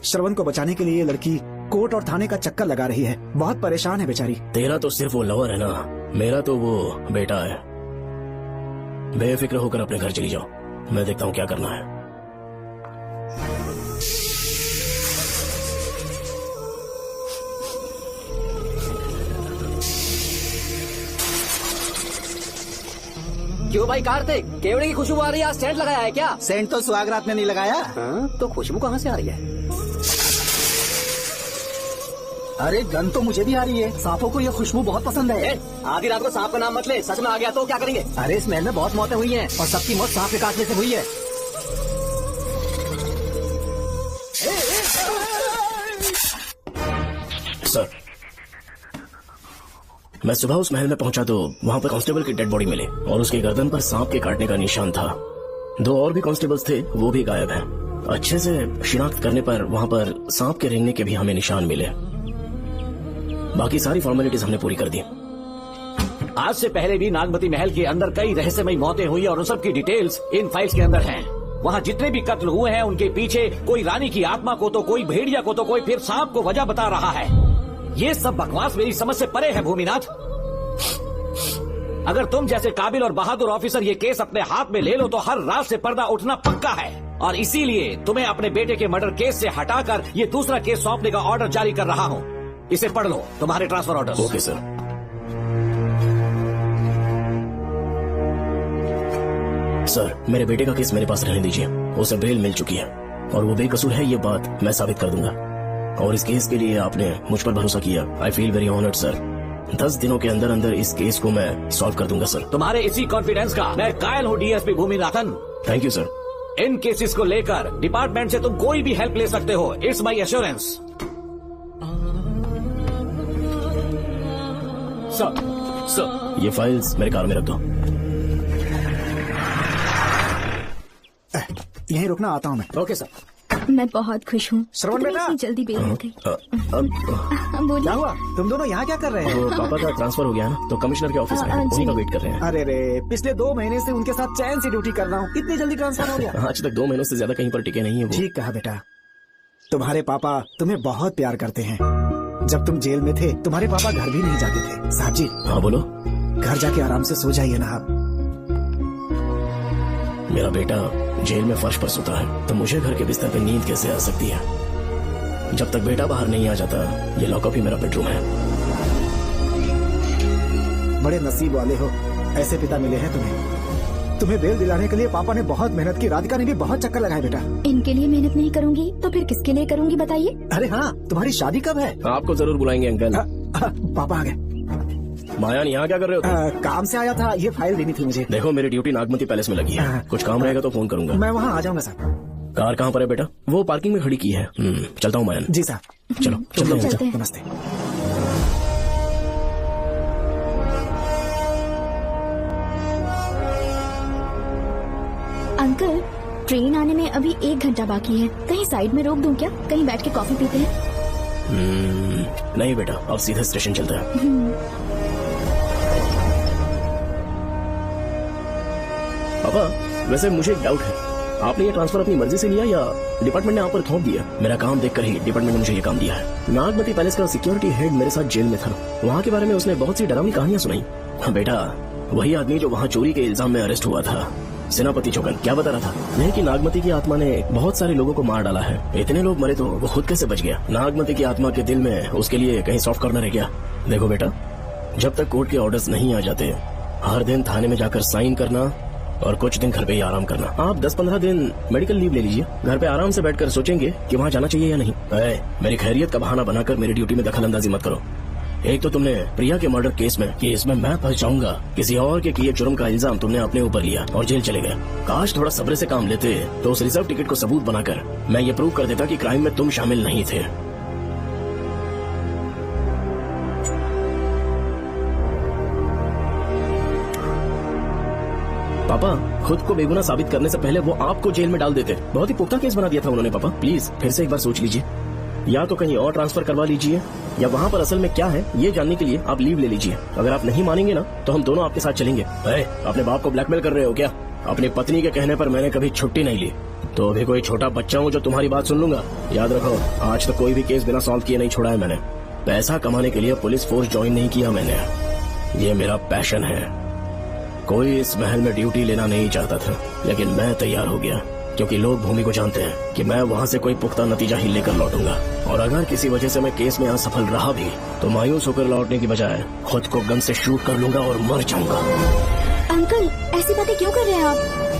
श्रवण को बचाने के लिए ये लड़की कोर्ट और थाने का चक्कर लगा रही है। बहुत परेशान है बेचारी। तेरा तो सिर्फ वो लवर है ना, मेरा तो वो बेटा है। बेफिक्र होकर अपने घर चली जाओ, मैं देखता हूँ क्या करना है। क्यों भाई कार्तिक, केवड़े की खुशबू आ रही है? सेंट लगाया है क्या? सेंट तो सुहागरात में नहीं लगाया। तो खुशबू कहाँ से आ रही है? अरे गन तो मुझे भी आ रही है। सांपों को ये खुशबू बहुत पसंद है। आधी रात को सांप का नाम मत ले, सच में आ गया तो क्या करेंगे? अरे इस महल में बहुत मौतें हुई हैं और सबकी मौत सांप के काटने से हुई है। सर, मैं सुबह उस महल में पहुंचा तो वहां पर कांस्टेबल की डेड बॉडी मिली और उसकी गर्दन पर सांप के काटने का निशान था। 2 और भी कांस्टेबल्स थे, वो भी गायब हैं। अच्छे से शिनाख्त करने पर वहां पर सांप के रेंगने के भी हमें निशान मिले। बाकी सारी फॉर्मेलिटीज हमने पूरी कर दी। आज से पहले भी नागमती महल के अंदर कई रहस्यमयी मौतें हुई और उन सब की डिटेल्स इन फाइल्स के अंदर हैं। वहाँ जितने भी कत्ल हुए हैं उनके पीछे कोई रानी की आत्मा को तो कोई भेड़िया को तो कोई फिर सांप को वजह बता रहा है। ये सब बकवास मेरी समझ से परे है भूमिनाथ। अगर तुम जैसे काबिल और बहादुर ऑफिसर ये केस अपने हाथ में ले लो तो हर रात से पर्दा उठना पक्का है और इसीलिए तुम्हें अपने बेटे के मर्डर केस से हटाकर ये दूसरा केस सौंपने का ऑर्डर जारी कर रहा हूँ। इसे पढ़ लो, तुम्हारे transfer order. Okay sir. Sir, मेरे बेटे का केस मेरे पास रहने दीजिए। उसे बेल मिल चुकी है और वो बेकसूर है, ये बात मैं साबित कर दूंगा। और इस केस के लिए आपने मुझ पर भरोसा किया। I feel very honoured sir. 10 दिनों के अंदर अंदर इस केस को मैं सॉल्व कर दूंगा सर। तुम्हारे इसी कॉन्फिडेंस का मैं कायल हूँ DSP Bhuminathan. Thank you sir. In cases को लेकर डिपार्टमेंट से तुम कोई भी हेल्प ले सकते हो। It's my assurance. सर, ये फाइल्स मेरे कार में रख दो। यहीं रुकना, आता हूँ मैं। Okay sir. मैं बहुत खुश हूँ। श्रवण बेटा, जल्दी बेल हो गई। बोलिए। क्या हुआ? तुम दोनों यहाँ क्या कर रहे हैं? तो पापा का ट्रांसफर हो गया ना, तो कमिश्नर के ऑफिस में उन्हीं का वेट कर रहे हैं। अरे रे, पिछले 2 महीने से उनके साथ चैन से ड्यूटी कर रहा हूँ, इतनी जल्दी ट्रांसफर हो गया? आज तक 2 महीनों से ज्यादा कहीं पर टिके नहीं है वो। ठीक कहा बेटा। तुम्हारे पापा तुम्हें बहुत प्यार करते हैं। जब तुम जेल में थे तुम्हारे पापा घर भी नहीं जाते थे। साहब जी। हाँ बोलो। घर जाके आराम से सो जाइए ना आप। मेरा बेटा जेल में फर्श पर सोता है तो मुझे घर के बिस्तर पे नींद कैसे आ सकती है? जब तक बेटा बाहर नहीं आ जाता, ये लॉकअप ही मेरा बेडरूम है। बड़े नसीब वाले हो, ऐसे पिता मिले हैं तुम्हें। तुम्हें बेल दिलाने के लिए पापा ने बहुत मेहनत की, राधिका ने भी बहुत चक्कर लगाए बेटा। इनके लिए मेहनत नहीं करूंगी तो फिर किसके लिए करूंगी बताइए? अरे हाँ, तुम्हारी शादी कब है? आपको जरूर बुलाएंगे अंकल। पापा आ गए। मायान, यहाँ क्या कर रहे हो? काम से आया था, ये फाइल देनी थी मुझे। देखो, मेरी ड्यूटी नागमती पैलेस में लगी है। कुछ काम रहेगा तो फोन करूंगा। मैं वहाँ आ जाऊंगा साहब। कार कहाँ पर है बेटा? वो पार्किंग में खड़ी की है। चलता हूँ मैं। जी साहब। चलो चलते हैं। नमस्ते। अंकल, ट्रेन आने में अभी 1 घंटा बाकी है, कहीं साइड में रोक दूं क्या? कहीं बैठ के कॉफी पीते हैं? नहीं बेटा, अब सीधे स्टेशन चलते हैं। पापा, वैसे मुझे एक डाउट है, आपने ये ट्रांसफर अपनी मर्जी से लिया या डिपार्टमेंट ने आप पर थोप दिया? मेरा काम देखकर ही डिपार्टमेंट ने मुझे ये काम दिया है। नागमती पैलेस का सिक्योरिटी हेड मेरे साथ जेल में था। वहाँ के बारे में उसने बहुत सी डरावनी कहानियां सुनाई। हाँ बेटा, वही आदमी जो वहाँ चोरी के इल्जाम में अरेस्ट हुआ था, सेनापति चौकन, क्या बता रहा था? यह कि नागमती की आत्मा ने बहुत सारे लोगों को मार डाला है। इतने लोग मरे तो वो खुद कैसे बच गया? नागमती की आत्मा के दिल में उसके लिए कहीं सॉफ्ट कॉर्नर है क्या? देखो बेटा, जब तक कोर्ट के ऑर्डर्स नहीं आ जाते, हर दिन थाने में जाकर साइन करना और कुछ दिन घर पे ही आराम करना। आप 10-15 दिन मेडिकल लीव ले लीजिए, घर पे आराम से बैठकर सोचेंगे कि वहाँ जाना चाहिए या नहीं। मेरी खैरियत का बहाना बनाकर मेरी ड्यूटी में दखल अंदाजी मत करो। एक तो तुमने प्रिया के मर्डर केस में कि इसमें मैं फंस जाऊंगा, किसी और के किए जुर्म का इल्जाम तुमने अपने ऊपर लिया और जेल चले गए। काश थोड़ा सब्र से काम लेते तो उस रिजर्व टिकट को सबूत बनाकर मैं ये प्रूव कर देता कि क्राइम में तुम शामिल नहीं थे। पापा, खुद को बेगुनाह साबित करने से पहले वो आपको जेल में डाल देते। बहुत ही पुख्ता केस बना दिया था उन्होंने। पापा प्लीज फिर से एक बार सोच लीजिए, या तो कहीं और ट्रांसफर करवा लीजिए या वहाँ पर असल में क्या है ये जानने के लिए आप लीव ले लीजिए। अगर आप नहीं मानेंगे ना तो हम दोनों आपके साथ चलेंगे। अपने बाप को ब्लैकमेल कर रहे हो क्या? अपनी पत्नी के कहने पर मैंने कभी छुट्टी नहीं ली, तो अभी कोई छोटा बच्चा हूँ जो तुम्हारी बात सुन लूंगा? याद रखो, आज तक कोई भी केस बिना सॉल्व किए नहीं छोड़ा है मैंने। पैसा कमाने के लिए पुलिस फोर्स ज्वाइन नहीं किया मैंने, ये मेरा पैशन है। कोई इस महल में ड्यूटी लेना नहीं चाहता था, लेकिन मैं तैयार हो गया क्योंकि लोग भूमि को जानते हैं कि मैं वहाँ से कोई पुख्ता नतीजा ही लेकर लौटूंगा। और अगर किसी वजह से मैं केस में असफल रहा भी तो मायूस होकर लौटने की बजाय खुद को गन से शूट कर लूंगा और मर जाऊंगा। अंकल, ऐसी बातें क्यों कर रहे हैं आप?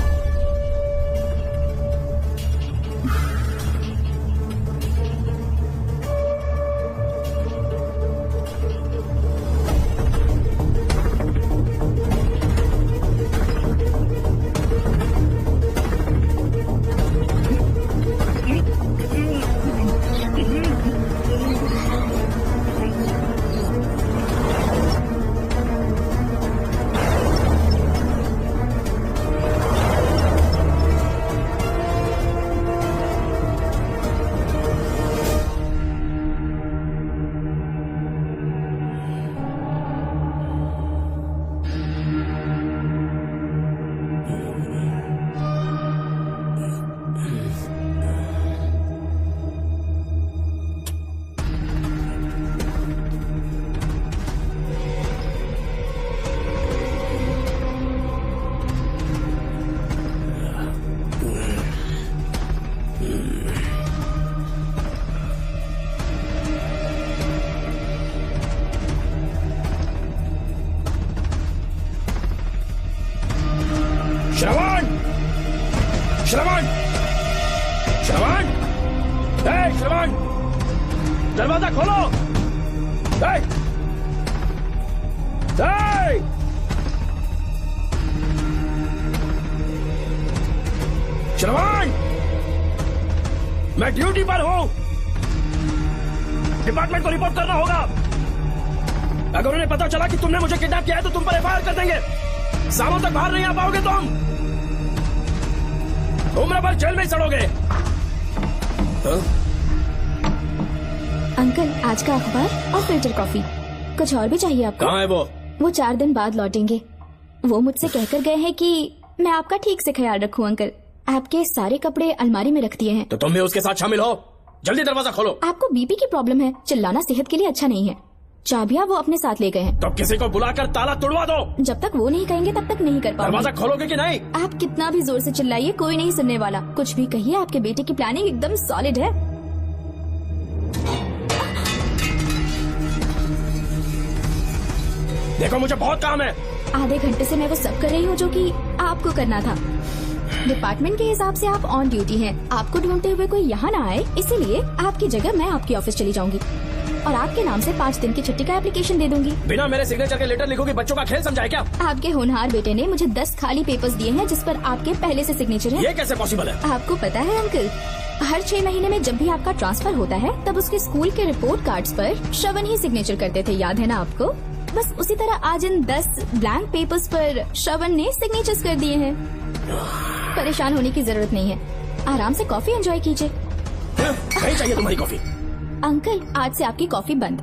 श्रवण! श्रवण! श्रवण! श्रवण! दरवाजा खोलो! श्रवण! मैं ड्यूटी पर हूं, डिपार्टमेंट को रिपोर्ट करना होगा। अगर उन्हें पता चला कि तुमने मुझे किडनैप किया है तो तुम पर एफआईआर कर देंगे। शामों तक बाहर नहीं आ पाओगे तुम, उम्र भर जेल में ही सड़ोगे। अंकल, आज का अखबार और फिल्टर कॉफी। कुछ और भी चाहिए आपको? कहाँ है वो? वो 4 दिन बाद लौटेंगे। वो मुझसे कहकर गए हैं कि मैं आपका ठीक से ख्याल रखूं। अंकल, आपके सारे कपड़े अलमारी में रख दिए हैं। तो तुम भी उसके साथ शामिल हो। जल्दी दरवाजा खोलो। आपको बीपी की प्रॉब्लम है, चिल्लाना सेहत के लिए अच्छा नहीं है। चाबियां वो अपने साथ ले गए हैं। तो किसी को बुलाकर ताला तोड़वा दो। जब तक वो नहीं कहेंगे तब तक नहीं कर पाऊंगी। दरवाजा खोलोगे कि नहीं? आप कितना भी जोर से चिल्लाइए, कोई नहीं सुनने वाला। कुछ भी कहिए, आपके बेटे की प्लानिंग एकदम सॉलिड है। देखो, मुझे बहुत काम है। आधे घंटे से मैं वो सब कर रही हूँ जो कि आपको करना था। डिपार्टमेंट के हिसाब से आप ऑन ड्यूटी हैं। आपको ढूंढते हुए कोई यहाँ ना आए, इसीलिए आपकी जगह मैं आपकी ऑफिस चली जाऊंगी। और आपके नाम से 5 दिन की छुट्टी का एप्लीकेशन दे दूंगी। बिना मेरे सिग्नेचर के लेटर लिखोगे, बच्चों का खेल समझाए क्या? आपके होनहार बेटे ने मुझे 10 खाली पेपर्स दिए हैं जिस पर आपके पहले से सिग्नेचर है। ये कैसे पॉसिबल है? आपको पता है अंकल, हर 6 महीने में जब भी आपका ट्रांसफर होता है तब उसके स्कूल के रिपोर्ट कार्ड्स पर श्रवण ही सिग्नेचर करते थे, याद है ना आपको? बस उसी तरह आज इन 10 ब्लैंक पेपर्स पर श्रवण ने सिग्नेचर्स कर दिए हैं। परेशान होने की जरूरत नहीं है, आराम से कॉफी एंजॉय कीजिए। नहीं चाहिए तुम्हारी कॉफी। अंकल, आज से आपकी कॉफी बंद।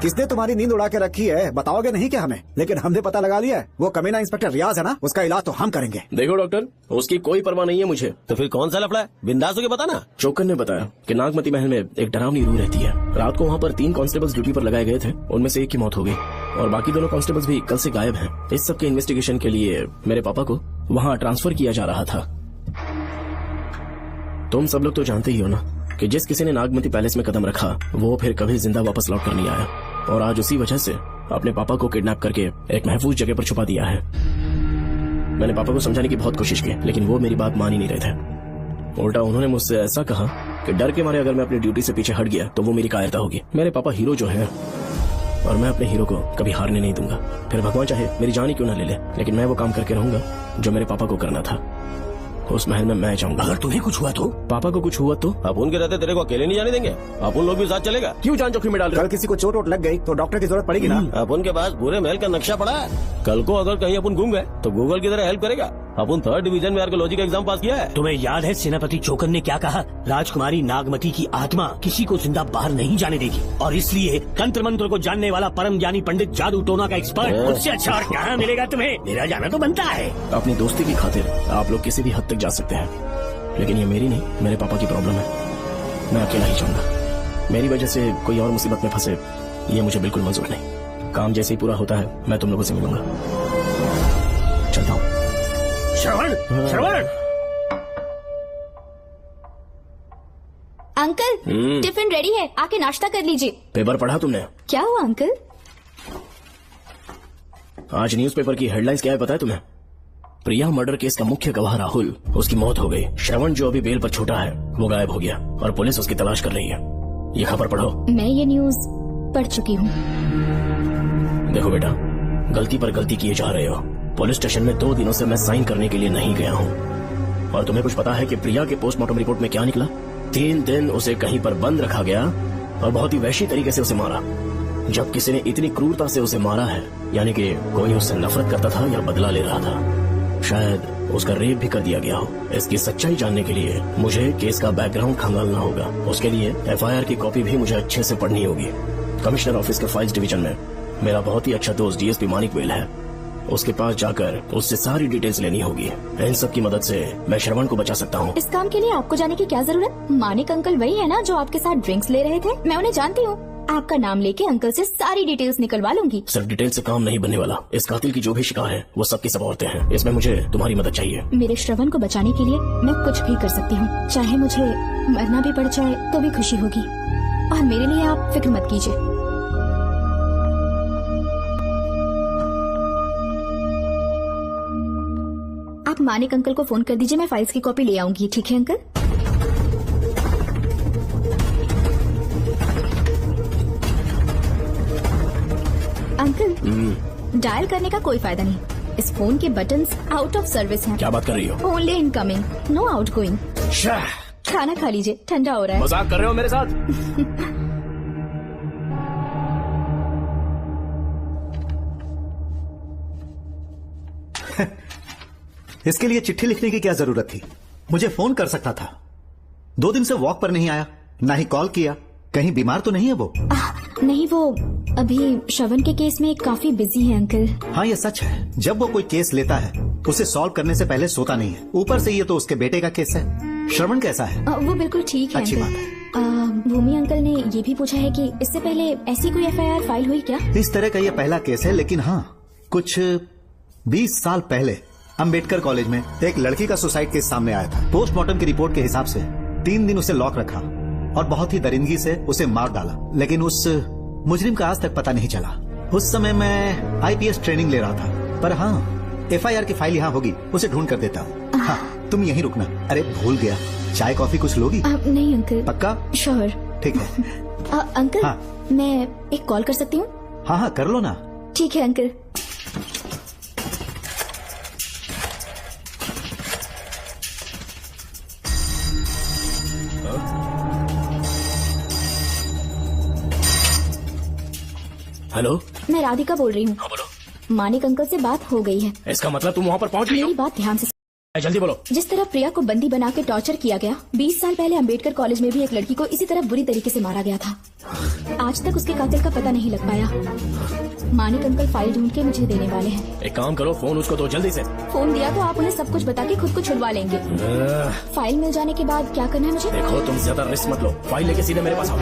किसने तुम्हारी नींद उड़ा के रखी है, बताओगे नहीं क्या हमें? लेकिन हमने पता लगा लिया है, वो कमीना इंस्पेक्टर रियाज है ना, उसका इलाज तो हम करेंगे। देखो डॉक्टर, उसकी कोई परवाह नहीं है मुझे। तो फिर कौन सा लफड़ा है? बिंदास होके बता ना। चोकन ने बताया कि नागमती महल में एक डरावनी रूह रहती है। रात को वहाँ पर 3 कांस्टेबल्स ड्यूटी पर लगाए गए थे, उनमें से एक की मौत हो गई और बाकी दोनों कांस्टेबल्स भी कल से गायब हैं। इस सब के इन्वेस्टिगेशन के लिए मेरे पापा को वहाँ ट्रांसफर किया जा रहा था। तुम सब लोग तो जानते ही हो ना कि जिस किसी ने नागमती पैलेस में कदम रखा वो फिर कभी जिंदा वापस लौट कर नहीं आया, और आज उसी वजह से अपने पापा को किडनैप करके एक महफूज जगह पर छुपा दिया है। मैंने पापा को समझाने की बहुत कोशिश की, लेकिन वो मेरी बात मान ही नहीं रहे थे। उल्टा उन्होंने मुझसे ऐसा कहा कि डर के मारे अगर मैं अपनी ड्यूटी से पीछे हट गया तो वो मेरी कायरता होगी। मेरे पापा हीरो जो है, और मैं अपने हीरो को कभी हारने नहीं दूंगा। फिर भगवान चाहे मेरी जान ही क्यों न ले ले, लेकिन मैं वो काम करके रहूंगा जो मेरे पापा को करना था। उस महल में मैं जाऊंगा। अगर तुम्हें कुछ हुआ तो? पापा को कुछ हुआ तो? अपुन के रहते तेरे को अकेले नहीं जाने देंगे, अपुन लोग भी साथ चलेगा। क्यों जान जोखिम में डाल रहे? कल किसी को चोट वोट लग गई तो डॉक्टर की जरूरत पड़ेगी ना। अपुन के पास पूरे महल का नक्शा पड़ा है। कल को अगर कहीं अपन घूम गए तो गूगल की तरह हेल्प करेगा। अपन 3rd डिवीजन में आर्कियोलॉजी का एग्जाम पास किया है। तुम्हें याद है सेनापति चोकन ने क्या कहा? राजकुमारी नागमती की आत्मा किसी को जिंदा बाहर नहीं जाने देगी, और इसलिए तंत्र मंत्र को जानने वाला परम ज्ञानी पंडित जादू टोना का एक्सपर्ट मुझसे अच्छा और कहाँ मिलेगा तुम्हें? मेरा जाना तो बनता है। अपनी दोस्ती की खातिर आप लोग किसी भी हद तक जा सकते हैं, लेकिन ये मेरी नहीं, मेरे पापा की प्रॉब्लम है। मैं अकेला ही जाऊंगा। मेरी वजह से कोई और मुसीबत में फंसे ये मुझे बिल्कुल मंजूर नहीं। काम जैसे ही पूरा होता है मैं तुम लोगों से मिलूंगा। चलता हूँ। श्रवण, श्रवण। अंकल, टिफिन रेडी है, आके नाश्ता कर लीजिए। पेपर पढ़ा तुमने? क्या हुआ अंकल? आज न्यूज़पेपर की हेडलाइंस क्या है पता है तुम्हें? प्रिया मर्डर केस का मुख्य गवाह राहुल, उसकी मौत हो गई। श्रवण जो अभी बेल पर छूटा है वो गायब हो गया और पुलिस उसकी तलाश कर रही है। ये खबर पढ़ो। मैं ये न्यूज पढ़ चुकी हूँ। देखो बेटा, गलती पर गलती किए जा रहे हो। पुलिस स्टेशन में 2 दिनों से मैं साइन करने के लिए नहीं गया हूँ। और तुम्हें कुछ पता है कि प्रिया के पोस्टमार्टम रिपोर्ट में क्या निकला? 3 दिन उसे कहीं पर बंद रखा गया और बहुत ही वैशी तरीके से उसे मारा। जब किसी ने इतनी क्रूरता से उसे मारा है, यानी कि कोई उससे नफरत करता था या बदला ले रहा था। शायद उसका रेप भी कर दिया गया हो। इसकी सच्चाई जानने के लिए मुझे केस का बैकग्राउंड खंगालना होगा। उसके लिए FIR की कॉपी भी मुझे अच्छे से पढ़नी होगी। कमिश्नर ऑफिस के फाइल्स डिवीजन में मेरा बहुत ही अच्छा दोस्त DSP मानिक वेल है। उसके पास जाकर उससे सारी डिटेल्स लेनी होगी। इन सब की मदद से मैं श्रवण को बचा सकता हूँ। इस काम के लिए आपको जाने की क्या जरूरत? मानिक अंकल वही है ना जो आपके साथ ड्रिंक्स ले रहे थे? मैं उन्हें जानती हूँ। आपका नाम लेके अंकल से सारी डिटेल्स निकलवा लूंगी। सिर्फ डिटेल से काम नहीं बनने वाला। इस कातिल की जो भी शिकार है वो सबकी सब औरतें हैं। इसमें मुझे तुम्हारी मदद चाहिए। मेरे श्रवण को बचाने के लिए मैं कुछ भी कर सकती हूँ। चाहे मुझे मरना भी पड़ जाए तो भी खुशी होगी। और मेरे लिए आप फिक्र मत कीजिए। आप मानिक अंकल को फोन कर दीजिए, मैं फाइल्स की कॉपी ले आऊंगी। ठीक है अंकल? अंकल, डायल करने का कोई फायदा नहीं। इस फोन के बटन्स आउट ऑफ सर्विस हैं। क्या बात कर रही हो? Only incoming, no outgoing. खाना खा लीजिए, ठंडा हो रहा है। मजाक कर रहे हो मेरे साथ? इसके लिए चिट्ठी लिखने की क्या जरूरत थी? मुझे फोन कर सकता था। 2 दिन से वॉक पर नहीं आया, ना ही कॉल किया। कहीं बीमार तो नहीं है वो? नहीं, वो अभी श्रवण के केस में काफी बिजी है अंकल। हाँ, ये सच है। जब वो कोई केस लेता है उसे सॉल्व करने से पहले सोता नहीं है। ऊपर से ये तो उसके बेटे का केस है। श्रवण कैसा है? वो बिल्कुल ठीक है। अच्छी बात है। भूमि अंकल ने ये भी पूछा है कि इससे पहले ऐसी कोई FIR फाइल हुई क्या? इस तरह का ये पहला केस है, लेकिन हाँ, कुछ 20 साल पहले अंबेडकर कॉलेज में एक लड़की का सुसाइड केस सामने आया था। पोस्टमार्टम की रिपोर्ट के हिसाब से 3 दिन उसे लॉक रखा और बहुत ही दरिंदगी से उसे मार डाला, लेकिन उस मुजरिम का आज तक पता नहीं चला। उस समय मैं IPS ट्रेनिंग ले रहा था। पर हाँ, FIR की फाइल यहाँ होगी, उसे ढूंढ कर देता हूँ। हाँ, तुम यहीं रुकना। अरे भूल गया, चाय कॉफी कुछ लोगी? नहीं अंकल। पक्का? श्योर। ठीक है, अंकल हाँ। मैं एक कॉल कर सकती हूँ? हाँ हाँ कर लो ना। ठीक है अंकल। हेलो, मैं राधिका बोल रही हूँ। बोलो। मानिक अंकल से बात हो गई है। इसका मतलब तुम वहाँ पर पहुँच गई हो? मेरी बात ध्यान से जल्दी बोलो। जिस तरह प्रिया को बंदी बना के टॉर्चर किया गया, 20 साल पहले अंबेडकर कॉलेज में भी एक लड़की को इसी तरह बुरी तरीके से मारा गया था। आज तक उसके कातिल का पता नहीं लग पाया। मानिक अंकल फाइल ढूंढ के मुझे देने वाले हैं। एक काम करो, फोन उसको दो जल्दी से। फोन दिया तो आप उन्हें सब कुछ बता के खुद को छुड़वा लेंगे। फाइल मिल जाने के बाद क्या करना है मुझे? देखो तुम ज्यादा रिस्क मत लो, फाइल लेके सीधे मेरे पास आओ।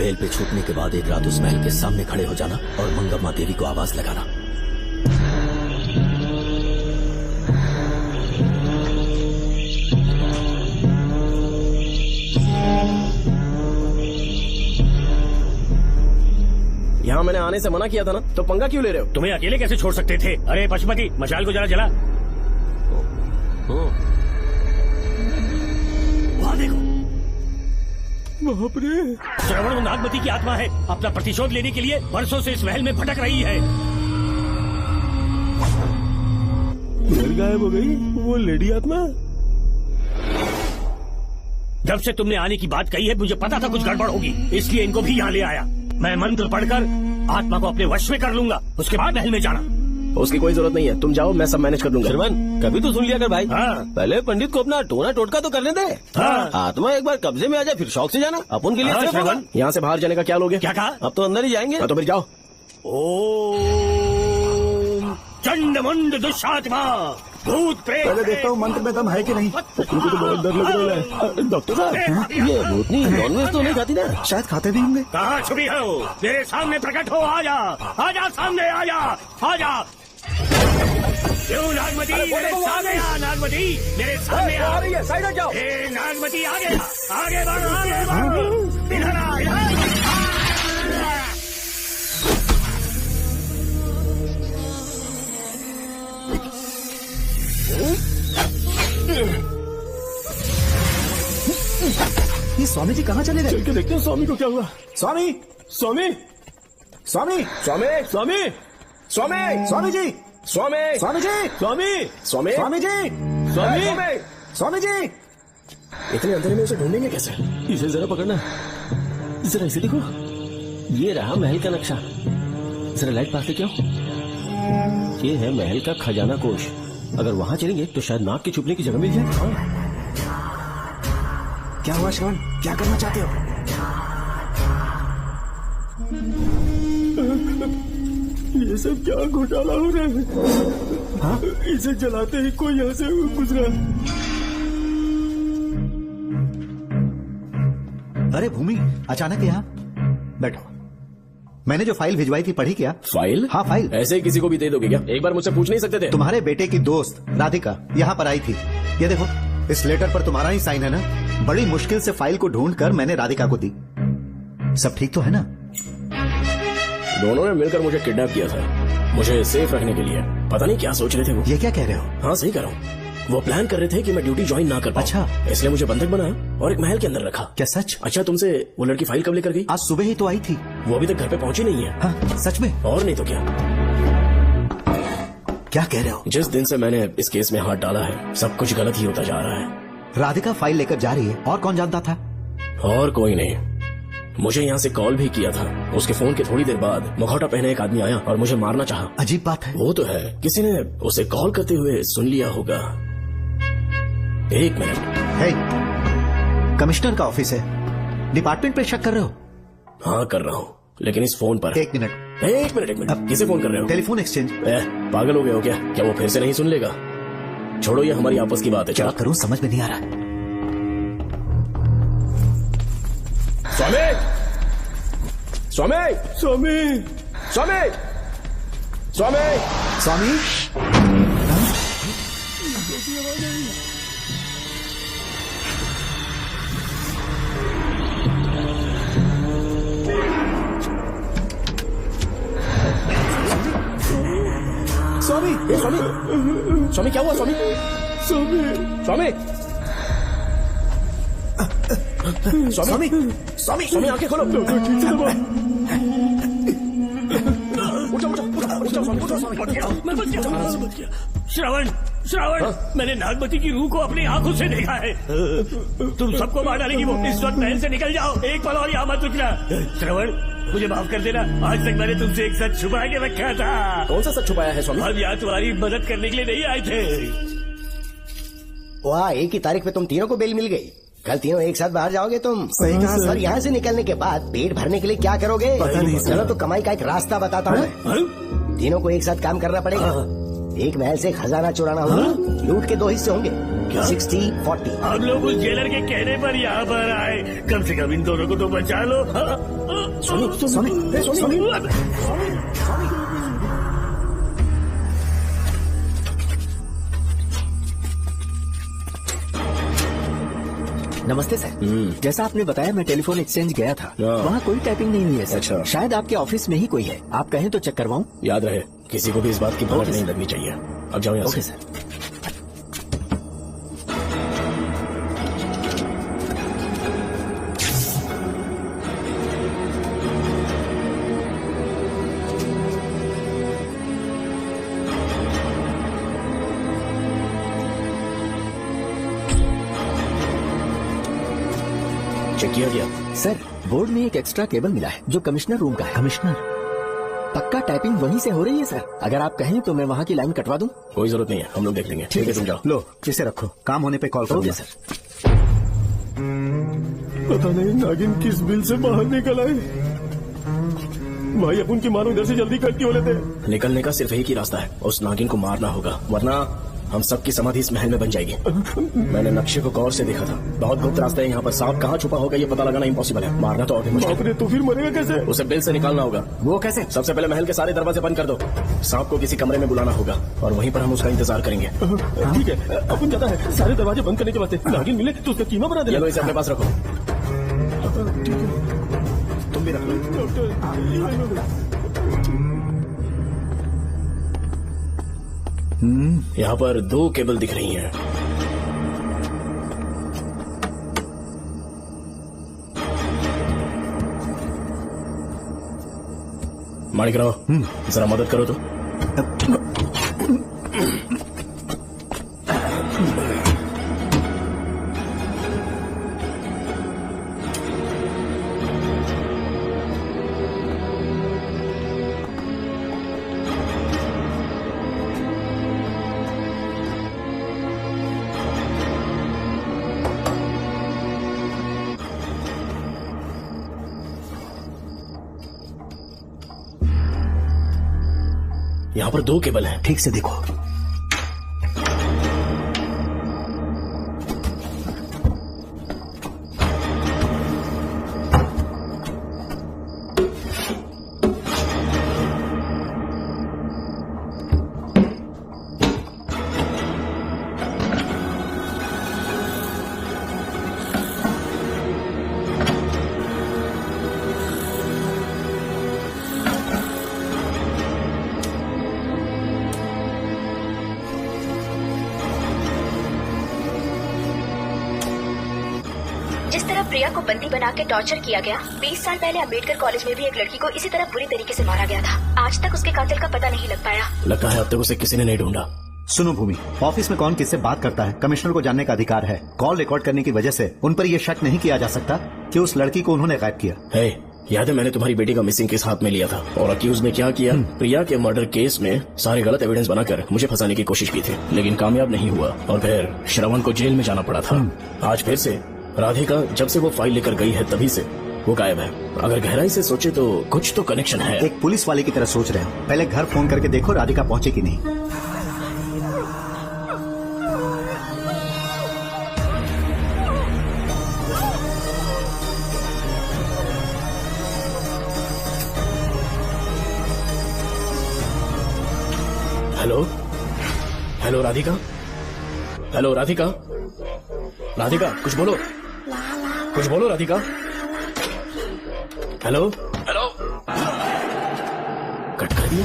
बेल पे छूटने के बाद एक रात उस महल के सामने खड़े हो जाना और मंगम्मा देवी को आवाज लगाना। यहाँ मैंने आने से मना किया था ना, तो पंगा क्यों ले रहे हो? तुम्हें अकेले कैसे छोड़ सकते थे? अरे पशुपति, मशाल को जरा जला। वहाँ देखो, श्रवण नागमती की आत्मा है, अपना प्रतिशोध लेने के लिए वर्षों से इस महल में भटक रही है। गायब हो गई वो लेडी आत्मा। जब से तुमने आने की बात कही है, मुझे पता था कुछ गड़बड़ होगी, इसलिए इनको भी यहाँ ले आया। मैं मंत्र पढ़कर आत्मा को अपने वश में कर लूंगा, उसके बाद महल में जाना। उसकी कोई जरूरत नहीं है, तुम जाओ, मैं सब मैनेज कर दूंगा। श्रवण, कभी तो सुन लिया कर भाई। हाँ। पहले पंडित को अपना टोना टोटका तो करने दे। हाँ। आत्मा एक बार कब्जे में आ जाए फिर शौक से जाना। अपन के लिए हाँ, सिर्फ होगा। श्रवण। यहाँ से बाहर जाने का क्या लोगे? क्या कहा? अब तो अंदर ही जाएंगे। तो फिर जाओ। ओम चंड मुंड दुष्टात्मा भूत प्रेत। पहले देखता हूँ मंत्र में दम है कि नहीं। तुमको तो बहुत डर लग रहा है। डॉक्टर साहब, ये भूतनी नॉनवेज तो नहीं खाती ना? शायद खाते भी होंगे। कहाँ छुपी हो? मेरे सामने प्रकट हो, आजा, आजा सामने, आजा, आजा। क्यों नागमती मेरे सामने आ, नागमती मेरे सामने आ रही है, साइड जाओ। नागमती आगे आगे बढ़, आगे बढ़, इधर आ, इधर। ये स्वामी जी कहाँ चले गए? चल के देखते हैं स्वामी को क्या हुआ। स्वामी, स्वामी, स्वामी, स्वामी, स्वामी, स्वामी, स्वामी जी, स्वामी, स्वामी जी, स्वामी, स्वामी, स्वामी जी, स्वामी, स्वामी जी। इतने अंधेरे में उसे ढूंढेंगे कैसे? इसे जरा पकड़ना, जरा इसे देखो। ये रहा महल का नक्शा। जरा लाइट पास लेके आओ। ये है महल का खजाना कोष। अगर वहां चलेंगे तो शायद नाग के छुपने की जगह मिल जाए। क्या हुआ श्रवण, क्या करना चाहते हो? ये सब क्या घोटाला हो रहा है? हाँ? इसे जलाते ही कोई यहाँ से गुजरा। अरे भूमि, अचानक यहाँ? बैठो। मैंने जो फाइल भिजवाई थी पढ़ी क्या? फाइल? हाँ फाइल। ऐसे ही किसी को भी दे दोगे क्या? एक बार मुझसे पूछ नहीं सकते थे? तुम्हारे बेटे की दोस्त राधिका यहाँ पर आई थी। ये देखो, इस लेटर पर तुम्हारा ही साइन है ना? बड़ी मुश्किल से फाइल को ढूंढकर मैंने राधिका को दी। सब ठीक तो है ना? दोनों ने मिलकर मुझे किडनैप किया था, मुझे सेफ रखने के लिए। पता नहीं क्या सोच रहे थे वो। ये क्या कह रहे हो? हाँ सही कह रहा हूँ। वो प्लान कर रहे थे कि मैं ड्यूटी ज्वाइन ना कर पाऊं। अच्छा। इसलिए मुझे बंधक बनाया और एक महल के अंदर रखा। क्या सच? अच्छा, तुमसे वो लड़की फाइल कब लेकर गई? आज सुबह ही तो आई थी। वो अभी तक घर पे पहुंची नहीं है। हाँ, सच में? और नहीं तो क्या। क्या कह रहे हो? जिस दिन से मैंने इस केस में हाथ डाला है, सब कुछ गलत ही होता जा रहा है। राधिका फाइल लेकर जा रही है, और कौन जानता था? और कोई नहीं। मुझे यहाँ से कॉल भी किया था। उसके फोन के थोड़ी देर बाद मुखौटा पहने एक आदमी आया और मुझे मारना चाहा। अजीब बात है। वो तो है, किसी ने उसे कॉल करते हुए सुन लिया होगा। एक मिनट। हे, कमिश्नर का ऑफिस है, डिपार्टमेंट पे शक कर रहे हो? हाँ कर रहा हूँ, लेकिन इस फोन पर। एक मिनट, एक मिनट। किसे फोन कर रहे हो? Telephone exchange. पागल हो गए हो क्या? क्या वो फिर से नहीं सुन लेगा? छोड़ो, ये हमारी आपस की बात है। क्या करूं समझ में नहीं आ रहा। स्वामी, स्वामी, स्वामी, स्वामी, स्वामी, स्वामी। स्वामी, स्वामी, स्वामी क्या हुआ? स्वामी, स्वामी, स्वामी, स्वामी, स्वामी, स्वामी आंखें खोलो। मैं बच गया। श्रावण, श्रावण, मैंने नागमती की रूह को अपनी आंखों से देखा है। तुम सबको मार डालेगी वो। इस वक्त महल से निकल जाओ, एक पल और यहाँ मत रुकना। श्रावण, मुझे माफ कर देना, आज तक मैंने तुमसे एक सच छुपा के रखा था। कौन सा सच छुपाया है स्वामी? हम यहाँ तुम्हारी मदद करने के लिए नहीं आए थे। वाह, एक ही तारीख पे तुम तीनों को बेल मिल गई। कल तीनों एक साथ बाहर जाओगे तुम? सही कहा सर। और यहाँ से निकलने के बाद पेट भरने के लिए क्या करोगे? पता नहीं सर। चलो तो कमाई का एक रास्ता बताता हूँ। तीनों को एक साथ काम करना पड़ेगा। एक महल से खजाना चुराना होगा। लूट के 2 हिस्से होंगे, 60-40। हम लोग उस जेलर के कहने पर यहाँ पर आए। कम से कम इन दोनों को तो बचा लो। नमस्ते सर। जैसा आपने बताया, मैं टेलीफोन एक्सचेंज गया था। वहाँ कोई टाइपिंग नहीं हुई है सर। अच्छा। शायद आपके ऑफिस में ही कोई है, आप कहें तो चेक करवाऊं? याद रहे, किसी को भी इस बात की भनक नहीं लगनी चाहिए। अब जाओ यहाँ ओके से। सर। चेक किया गया? सर, बोर्ड में एक एक्स्ट्रा केबल मिला है जो कमिश्नर रूम का है। कमिश्नर? पक्का टाइपिंग वहीं से हो रही है सर। अगर आप कहें तो मैं वहाँ की लाइन कटवा दूं? कोई जरूरत नहीं है, हम लोग देख लेंगे। ठीक है, तुम जाओ। लो, इसे रखो, काम होने पे कॉल करो सर। पता नहीं नागिन किस बिल से बाहर निकल आए। भाई, अपन की मानो इधर से जल्दी करती हो लेते। निकलने का सिर्फ एक ही रास्ता है, उस नागिन को मारना होगा, वरना हम सबकी समाधि इस महल में बन जाएगी। मैंने नक्शे को गौर से देखा था, बहुत गुप्त रास्ता है यहाँ पर। सांप कहाँ छुपा होगा ये पता लगाना इम्पॉसिबल है, मारना तो और भी मुश्किल। तो फिर मरेगा कैसे? उसे बिल से निकालना होगा। वो कैसे? सबसे पहले महल के सारे दरवाजे बंद कर दो, सांप को किसी कमरे में बुलाना होगा और वहीं पर हम उसका इंतजार करेंगे। ठीक है, अपन जाता है। सारे दरवाजे बंद करने के बाद नागिन मिले तो उसका कीमा बना देना। चलो इसे अपने पास रखो। तुम भी रख लो। यहाँ पर 2 केबल दिख रही हैं। माणिकराव, जरा मदद करो तो। यहाँ पर 2 केबल हैं। ठीक से देखो। जिस तरह प्रिया को बंदी बना के टॉर्चर किया गया, 20 साल पहले अम्बेडकर कॉलेज में भी एक लड़की को इसी तरह बुरी तरीके से मारा गया था। आज तक उसके कातिल का पता नहीं लग पाया। लगता है अब तक उसे किसी ने नहीं ढूंढा। सुनो भूमि, ऑफिस में कौन किससे बात करता है कमिश्नर को जानने का अधिकार है। कॉल रिकॉर्ड करने की वजह से उन पर यह शक नहीं किया जा सकता कि उस लड़की को उन्होंने गायब किया। है, याद है मैंने तुम्हारी बेटी का मिसिंग केस हाथ में लिया था और अक्यूज ने क्या किया, प्रिया के मर्डर केस में सारे गलत एविडेंस बनाकर मुझे फंसाने की कोशिश की थी, लेकिन कामयाब नहीं हुआ और फिर श्रवण को जेल में जाना पड़ा था। आज फिर से राधिका जब से वो फाइल लेकर गई है तभी से वो गायब है। अगर गहराई से सोचे तो कुछ तो कनेक्शन है। एक पुलिस वाले की तरह सोच रहे हो। पहले घर फोन करके देखो राधिका पहुंचे कि नहीं। Hello hello Radhika, hello Radhika, Radhika कुछ बोलो, कुछ बोलो राधिका। हेलो हेलो, कट कर दिया।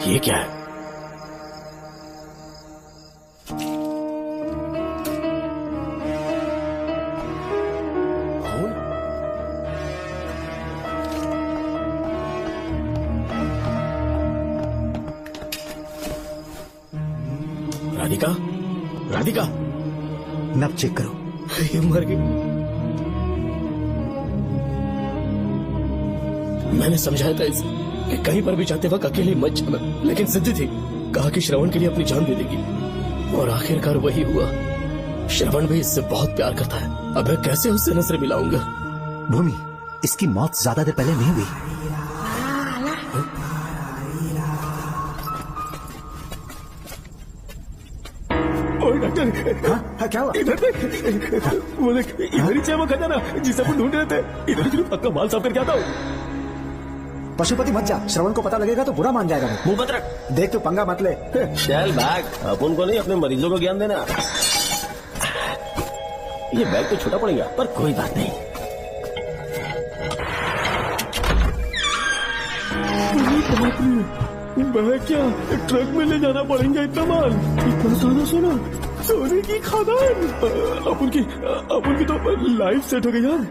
ये क्या है? राधिका, राधिका, नब चेक करो। ये मर गई। मैंने समझाया था इसे कि कहीं पर भी जाते वक्त अकेले मत जाना, लेकिन जिद थी, कहा कि श्रवण के लिए अपनी जान दे देगी और आखिरकार वही हुआ। श्रवण भी इससे बहुत प्यार करता है। अब मैं कैसे उससे नजर मिलाऊंगा? भूमि, इसकी मौत ज्यादा देर पहले नहीं हुई। डॉक्टर। हाँ क्या हुआ? इधर देख, वो देख, इधर ही वो खजाना जिसे अपन ढूंढ रहे थे, इधर ही पक्का माल साफ करके आता हूँ। पशुपति मत जा, श्रवण को पता लगेगा तो बुरा मान जाएगा। मुंह मत रख। देख तू पंगा मत ले। चल बैग, अपन को नहीं अपने मरीजों को ज्ञान देना। ये बैग तो छोटा पड़ेगा पर कोई बात नहीं। बैग क्या ट्रक में ले जाना पड़ेगा इतना माल, इतना सारा सोना, सोने की खदान। अपन की तो लाइफ सेट हो गई यार।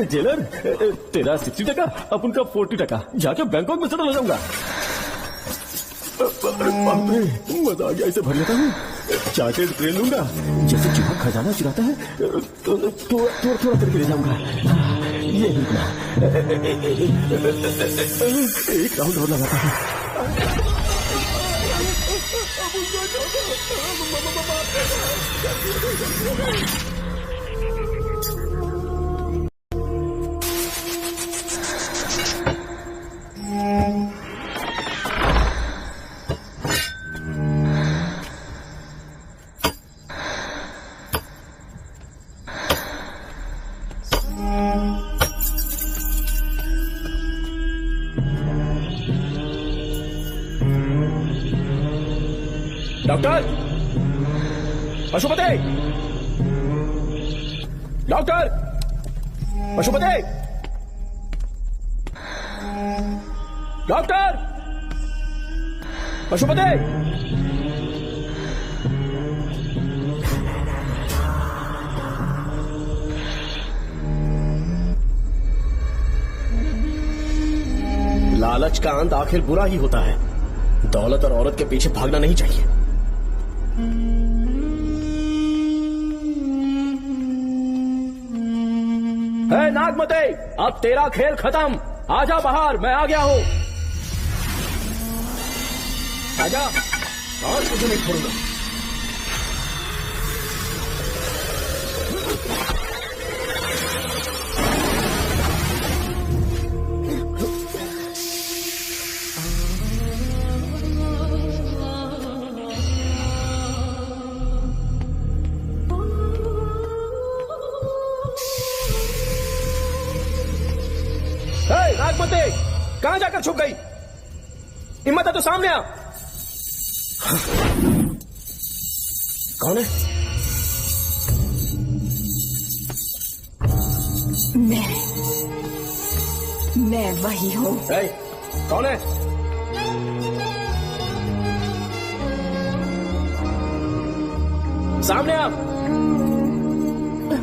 जेलर तेरा 60%, अपन का 40%। जाके बैंकॉक में सेटल हो जाऊंगा। बाप रे, मजा आ गया, इसे भर लेता हूँ। चार्टेड ट्रेन लूंगा, जैसे चूहा खजाना चुराता है थोड़ा थोड़ा करके ले जाऊंगा। ये रुकना, एक राउंड और लगाता है। Doctor, Pashupati, doctor, Pashupati, doctor, Pashupati. लालच का अंत आखिर बुरा ही होता है। दौलत और औरत के पीछे भागना नहीं चाहिए। है नागमते, अब तेरा खेल खत्म। आजा बाहर, मैं आ गया हूँ। आजा, और तुझे नहीं छोड़ूंगा। नागमते, कहां जाकर छुप गई? हिम्मत है तो सामने आ। कौन है? मैं वही हूँ। कौन है? सामने आ।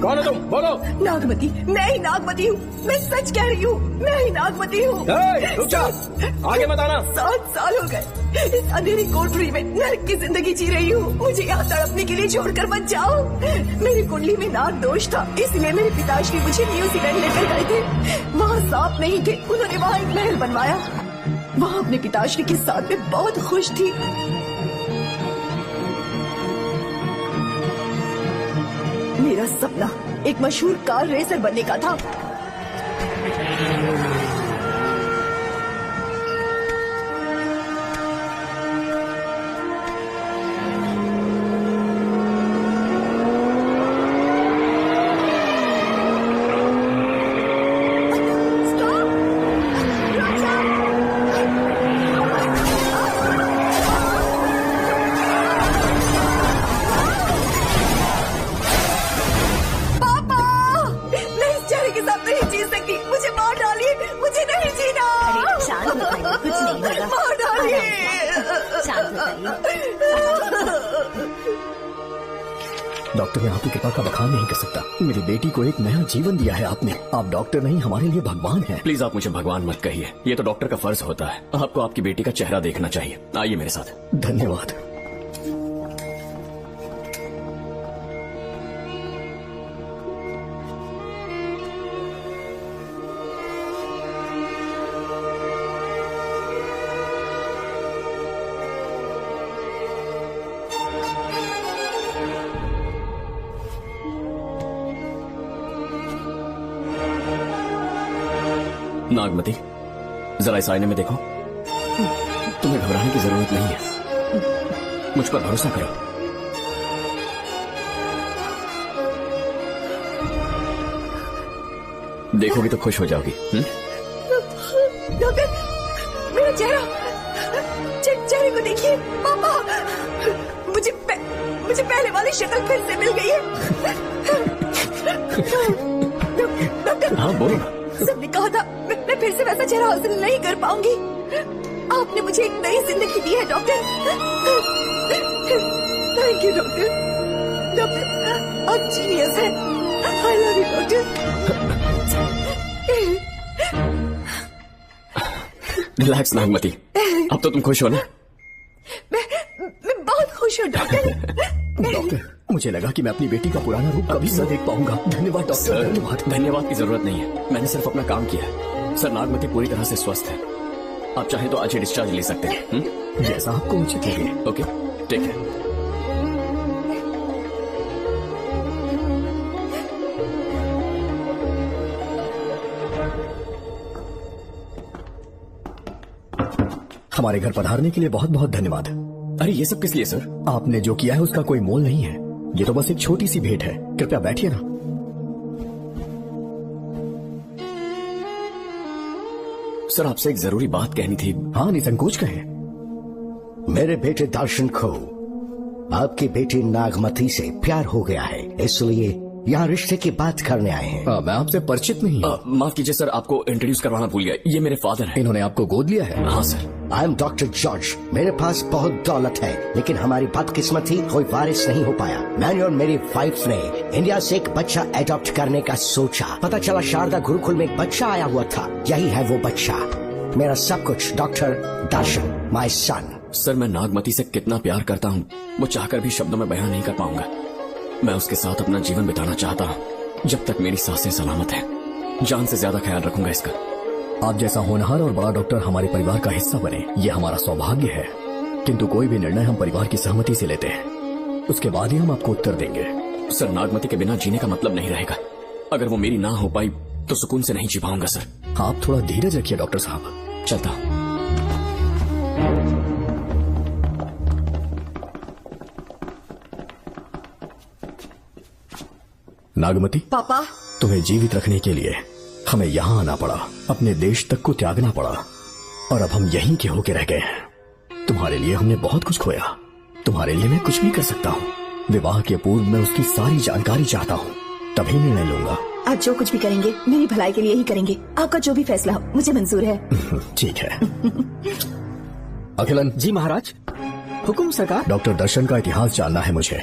कौन है तुम? बोलो। नागमती, मैं ही नागमती हूँ। मैं सच कह रही हूँ, मैं ही नागमती हूँ। रुक जा, आगे मत आना। 7 साल हो गए इस अंधेरी कोठरी में नरक की जिंदगी जी रही हूँ। मुझे यहाँ तड़पने के लिए छोड़कर मत जाओ। मेरी कुंडली में नाग दोष था, इसलिए मेरे पिताश्री मुझे न्यूजीलैंड लेकर गए थे। वहाँ सांप नहीं थे, उन्होंने वहाँ एक महल बनवाया। वहाँ अपने पिताश्री के साथ में बहुत खुश थी। मेरा सपना एक मशहूर कार रेसर बनने का था। डॉक्टर, मैं आपकी कृपा का बखान नहीं कर सकता। मेरी बेटी को एक नया जीवन दिया है आपने। आप डॉक्टर नहीं, हमारे लिए भगवान हैं। प्लीज आप मुझे भगवान मत कहिए, ये तो डॉक्टर का फर्ज होता है। आपको आपकी बेटी का चेहरा देखना चाहिए। आइए मेरे साथ। धन्यवाद। नागमती, जरा इस आईने में देखो। तुम्हें घबराने की जरूरत नहीं है, मुझ पर भरोसा करो। देखोगी तो खुश हो जाओगी। डॉक्टर, मेरा चेहरे को देखिए। पापा, मुझे पहले वाली शक्ल फिर से मिल गई है। डॉक्टर, हाँ बोलो। सबने कहा था मैं फिर से वैसा चेहरा हासिल नहीं कर पाऊंगी। आपने मुझे एक नई जिंदगी दी है doctor. Thank you doctor. Doctor, आप जीनियस हैं। I love you doctor. Relax Nagmati, अब तो तुम खुश हो ना? मैं बहुत खुश हूँ डॉक्टर। डॉक्टर, मुझे लगा कि मैं अपनी बेटी का पुराना रूप कभी न देख पाऊंगा। धन्यवाद डॉक्टर। धन्यवाद की जरूरत नहीं है, मैंने सिर्फ अपना काम किया है। सर, नागमती पूरी तरह से स्वस्थ है। आप चाहें तो आज ही डिस्चार्ज ले सकते हैं। जैसा आपको उचित लगे। Okay, take care. हमारे घर पधारने के लिए बहुत बहुत धन्यवाद। अरे ये सब किस लिए सर? आपने जो किया है उसका कोई मोल नहीं है। ये तो बस एक छोटी सी भेंट है। कृपया बैठिए ना। सर, आपसे एक जरूरी बात कहनी थी। हाँ, निसंकोच कहें। मेरे बेटे दर्शन को आपकी बेटी नागमती से प्यार हो गया है, इसलिए यहाँ रिश्ते की बात करने आए हैं। मैं आपसे परिचित नहीं हूँ। माफ कीजिए सर, आपको इंट्रोड्यूस करवाना भूल गया। ये मेरे फादर हैं। इन्होंने आपको गोद लिया है? हाँ sir. I am doctor George. मेरे पास बहुत दौलत है, लेकिन हमारी बदकिस्मती कोई वारिस नहीं हो पाया। मैंने और मेरी वाइफ ने इंडिया से एक बच्चा एडॉप्ट करने का सोचा। पता चला शारदा गुरुकुल में एक बच्चा आया हुआ था। यही है वो बच्चा, मेरा सब कुछ। Doctor Darshan, my son. Sir, मैं नागमती से कितना प्यार करता हूँ वो चाहकर भी शब्दों में बयान नहीं कर पाऊंगा। मैं उसके साथ अपना जीवन बिताना चाहता हूँ, जब तक मेरी सांसें सलामत हैं। जान से ज्यादा ख्याल रखूंगा इसका। आप जैसा होनहार और बड़ा डॉक्टर हमारे परिवार का हिस्सा बने, ये हमारा सौभाग्य है। किंतु कोई भी निर्णय हम परिवार की सहमति से लेते हैं, उसके बाद ही हम आपको उत्तर देंगे। सर, नागमती के बिना जीने का मतलब नहीं रहेगा। अगर वो मेरी ना हो पाई तो सुकून से नहीं जी पाऊंगा सर। आप थोड़ा धीरज रखिए डॉक्टर साहब। चलता हूँ। नागमती, पापा, तुम्हें जीवित रखने के लिए हमें यहाँ आना पड़ा, अपने देश तक को त्यागना पड़ा, और अब हम यहीं के होके रह गए हैं। तुम्हारे लिए हमने बहुत कुछ खोया, तुम्हारे लिए मैं कुछ भी कर सकता हूँ। विवाह के पूर्व मैं उसकी सारी जानकारी चाहता हूँ, तभी निर्णय लूंगा। आप जो कुछ भी करेंगे मेरी भलाई के लिए ही करेंगे। आपका जो भी फैसला हो मुझे मंजूर है। ठीक है। अखिलन। जी महाराज। हुकुम सरकार। डॉक्टर दर्शन का इतिहास जानना है मुझे।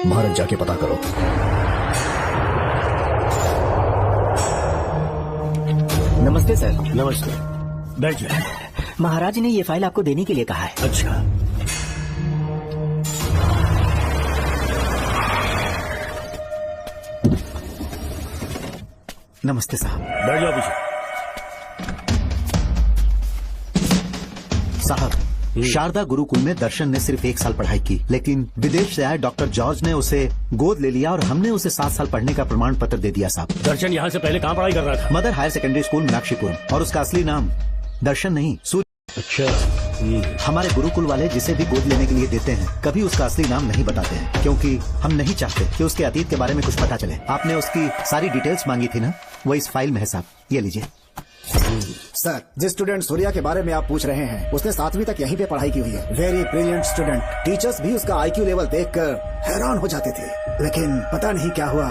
भारत जाके पता करो। नमस्ते सर। नमस्ते, बैठ जाए। महाराज ने ये फाइल आपको देने के लिए कहा है। अच्छा, नमस्ते साहब। बैठ जाओ पीछे। साहब, शारदा गुरुकुल में दर्शन ने सिर्फ 1 साल पढ़ाई की, लेकिन विदेश से आए डॉक्टर जॉर्ज ने उसे गोद ले लिया और हमने उसे 7 साल पढ़ने का प्रमाण पत्र दे दिया साहब। दर्शन यहाँ से पहले कहाँ पढ़ाई कर रहा था? Mother higher secondary school Meenakshipuram, और उसका असली नाम दर्शन नहीं, सूर्य। अच्छा। हमारे गुरुकुल वाले जिसे भी गोद लेने के लिए देते हैं कभी उसका असली नाम नहीं बताते हैं, क्योंकि हम नहीं चाहते कि उसके अतीत के बारे में कुछ पता चले। आपने उसकी सारी डिटेल्स मांगी थी ना, वो इस फाइल में है साहब, ये लीजिए। सर, जिस स्टूडेंट सूर्या के बारे में आप पूछ रहे हैं उसने 7वीं तक यहीं पे पढ़ाई की हुई है। Very brilliant student. टीचर्स भी उसका IQ लेवल देखकर हैरान हो जाते थे, लेकिन पता नहीं क्या हुआ,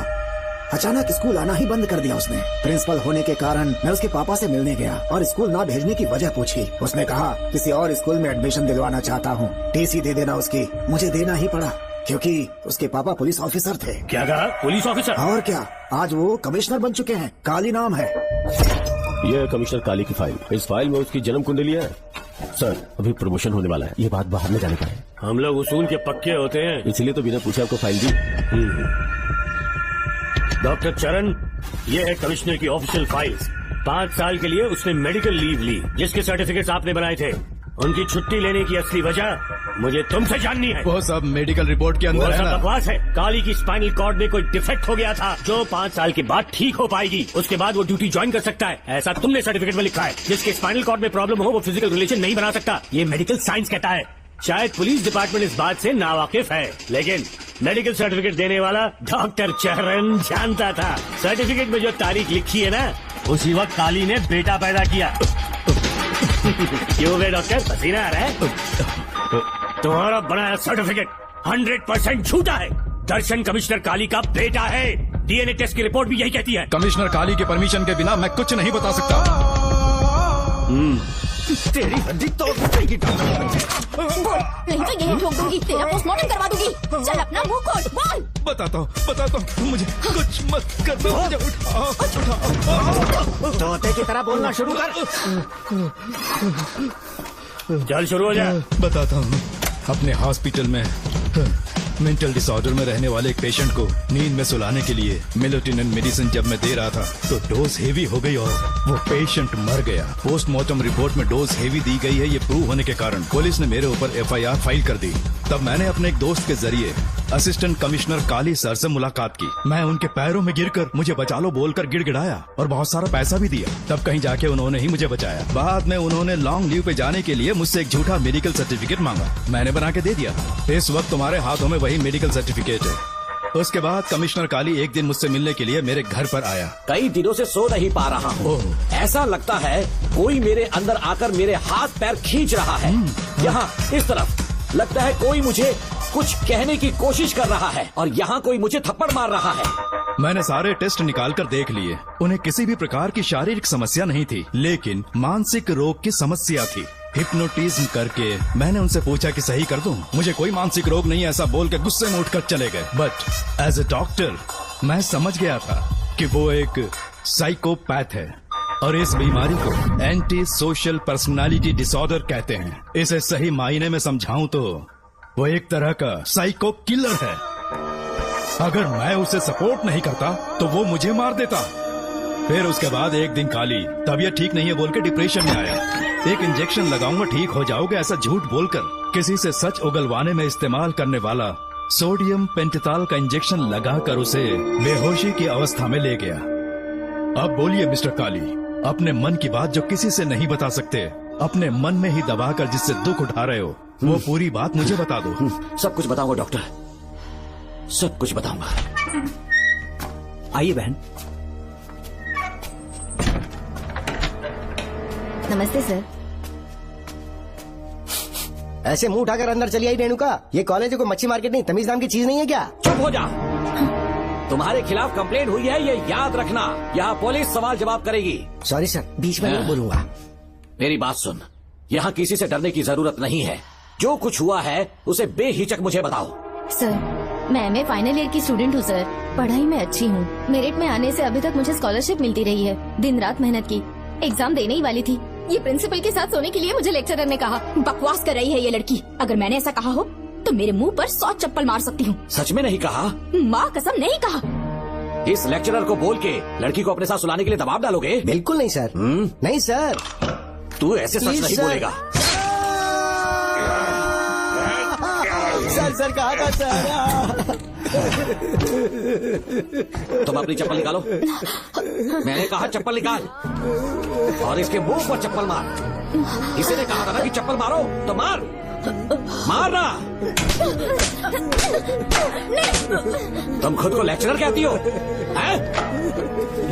अचानक स्कूल आना ही बंद कर दिया उसने। प्रिंसिपल होने के कारण मैं उसके पापा से मिलने गया और स्कूल ना भेजने की वजह पूछी। उसने कहा किसी और स्कूल में एडमिशन दिलवाना चाहता हूँ, TC दे देना उसकी। मुझे देना ही पड़ा क्योंकि उसके पापा पुलिस ऑफिसर थे। क्या कहा? Police officer? और क्या, आज वो कमिश्नर बन चुके हैं। काली नाम है। ये है कमिश्नर काली की फाइल। इस फाइल में उसकी जन्म कुंडली है। सर, अभी प्रमोशन होने वाला है, ये बात बाहर में जाने का है। हम लोग उसूल के पक्के होते हैं, इसलिए तो बिना पूछे आपको फाइल दी। डॉक्टर चरण, ये है कमिश्नर की ऑफिशियल फाइल्स। 5 साल के लिए उसने मेडिकल लीव ली, जिसके सर्टिफिकेट्स आपने बनाए थे। उनकी छुट्टी लेने की असली वजह मुझे तुमसे जाननी है। वो सब मेडिकल रिपोर्ट के अंदर है ना? बकवास है। काली की स्पाइनल कॉर्ड में कोई डिफेक्ट हो गया था, जो 5 साल के बाद ठीक हो पाएगी। उसके बाद वो ड्यूटी ज्वाइन कर सकता है, ऐसा तुमने सर्टिफिकेट में लिखा है। जिसके स्पाइनल कॉर्ड में प्रॉब्लम हो वो फिजिकल रिलेशन नहीं बना सकता, ये मेडिकल साइंस कहता है। शायद पुलिस डिपार्टमेंट इस बात से नावाकिफ है, लेकिन मेडिकल सर्टिफिकेट देने वाला डॉक्टर चरण जानता था। सर्टिफिकेट में जो तारीख लिखी है ना, उसी वक्त काली ने बेटा पैदा किया। क्यों बे डॉक्टर, पसीना आ रहा है? तुम्हारा बनाया सर्टिफिकेट 100% झूठा है। दर्शन कमिश्नर काली का बेटा है। डीएनए टेस्ट की रिपोर्ट भी यही कहती है। कमिश्नर काली के परमिशन के बिना मैं कुछ नहीं बता सकता। तेरी हड्डी तोड़ देगी। नहीं तो यही ठोक दूंगी, तेरा पोस्टमार्टम करवा दूंगी। चल अपना मुंह खोल, बोल। बताता हूँ, मुझे कुछ मत कर दो, मुझे उठाओ। तोते की तरह बोलना शुरू कर। चल शुरू हो जा। बताता हूँ, अपने हॉस्पिटल में मेंटल डिसऑर्डर में रहने वाले एक पेशेंट को नींद में सुलाने के लिए मेलेटोनिन मेडिसिन जब मैं दे रहा था तो डोज हेवी हो गई और वो पेशेंट मर गया। पोस्टमार्टम रिपोर्ट में डोज हेवी दी गई है, ये प्रूव होने के कारण पुलिस ने मेरे ऊपर एफआईआर फाइल कर दी। तब मैंने अपने एक दोस्त के जरिए असिस्टेंट कमिश्नर काली सर से मुलाकात की। मैं उनके पैरों में गिरकर मुझे बचा लो बोलकर गिड़गिड़ाया और बहुत सारा पैसा भी दिया। तब कहीं जाके उन्होंने ही मुझे बचाया। बाद में उन्होंने लॉन्ग लीव पे जाने के लिए मुझसे एक झूठा मेडिकल सर्टिफिकेट मांगा, मैंने बना के दे दिया। इस वक्त तुम्हारे हाथों में वही मेडिकल सर्टिफिकेट है। उसके बाद कमिश्नर काली एक दिन मुझसे मिलने के लिए मेरे घर पर आया। कई दिनों से सो नहीं पा रहा हूँ। ऐसा लगता है कोई मेरे अंदर आकर मेरे हाथ पैर खींच रहा है। यहाँ इस तरफ लगता है कोई मुझे कुछ कहने की कोशिश कर रहा है और यहाँ कोई मुझे थप्पड़ मार रहा है। मैंने सारे टेस्ट निकाल कर देख लिए। उन्हें किसी भी प्रकार की शारीरिक समस्या नहीं थी, लेकिन मानसिक रोग की समस्या थी। हिप्नोटिज्म करके मैंने उनसे पूछा कि सही कर दूं। मुझे कोई मानसिक रोग नहीं, ऐसा बोल के गुस्से में उठकर चले गए। बट एज ए डॉक्टर मैं समझ गया था कि वो एक साइकोपैथ है और इस बीमारी को एंटी सोशल पर्सनालिटी डिसऑर्डर कहते हैं। इसे सही मायने में समझाऊं तो वो एक तरह का साइको किलर है। अगर मैं उसे सपोर्ट नहीं करता तो वो मुझे मार देता। फिर उसके बाद एक दिन काली तबीयत ठीक नहीं है बोल के डिप्रेशन में आया। एक इंजेक्शन लगाऊंगा ठीक हो जाओगे ऐसा झूठ बोलकर किसी से सच उगलवाने में इस्तेमाल करने वाला सोडियम पेंटेथॉल का इंजेक्शन लगाकर उसे बेहोशी की अवस्था में ले गया। अब बोलिए मिस्टर काली, अपने मन की बात जो किसी से नहीं बता सकते, अपने मन में ही दबाकर जिससे दुख उठा रहे हो, वो पूरी बात मुझे बता दो। सब कुछ बताऊंगा डॉक्टर, सब कुछ बताऊंगा। आइए बहन। नमस्ते सर। ऐसे मुंह उठाकर अंदर चली आई रेणुका। ये कॉलेज है कोई मच्छी मार्केट नहीं, तमीज नाम की चीज नहीं है क्या? चुप हो जा। तुम्हारे खिलाफ कंप्लेंट हुई है, ये याद रखना। यहाँ पुलिस सवाल जवाब करेगी। सॉरी सर, बीच में नहीं बोलूंगा। मेरी बात सुन, यहाँ किसी से डरने की जरूरत नहीं है। जो कुछ हुआ है उसे बेहिचक मुझे बताओ। सर, मैं एमए फाइनल ईयर की स्टूडेंट हूँ सर। पढ़ाई में अच्छी हूँ। मेरिट में आने से अभी तक मुझे स्कॉलरशिप मिलती रही है। दिन रात मेहनत की, एग्जाम देने ही वाली थी। ये प्रिंसिपल के साथ सोने के लिए मुझे लेक्चरर ने कहा बकवास कर रही है ये लड़की। अगर मैंने ऐसा कहा हो तो मेरे मुंह पर 100 चप्पल मार सकती हूँ। सच में नहीं कहा? माँ कसम नहीं कहा। इस लेक्चरर को बोल के लड़की को अपने साथ सुलाने के लिए दबाव डालोगे? बिल्कुल नहीं सर। नहीं सर, तू ऐसे सच नहीं बोलेगा। सर कहा था सर। तुम अपनी चप्पल निकालो। मैंने कहा चप्पल निकाल और इसके मुंह पर चप्पल मार। किसी ने कहा था ना कि चप्पल मारो तो मार, मारना। तुम खुद को लेक्चरर कहती हो हैं?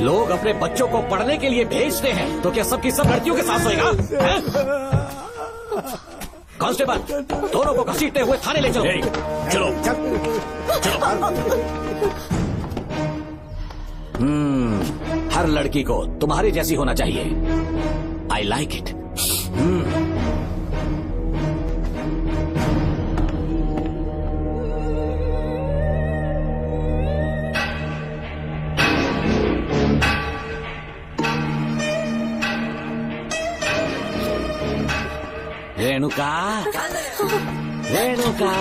लोग अपने बच्चों को पढ़ने के लिए भेजते हैं तो क्या सबकी सब लड़कियों के साथ सोएगा? कांस्टेबल, दोनों को घसीटते हुए थाने ले चलो। चलो हर लड़की को तुम्हारी जैसी होना चाहिए। I like it. Renuka, Renuka.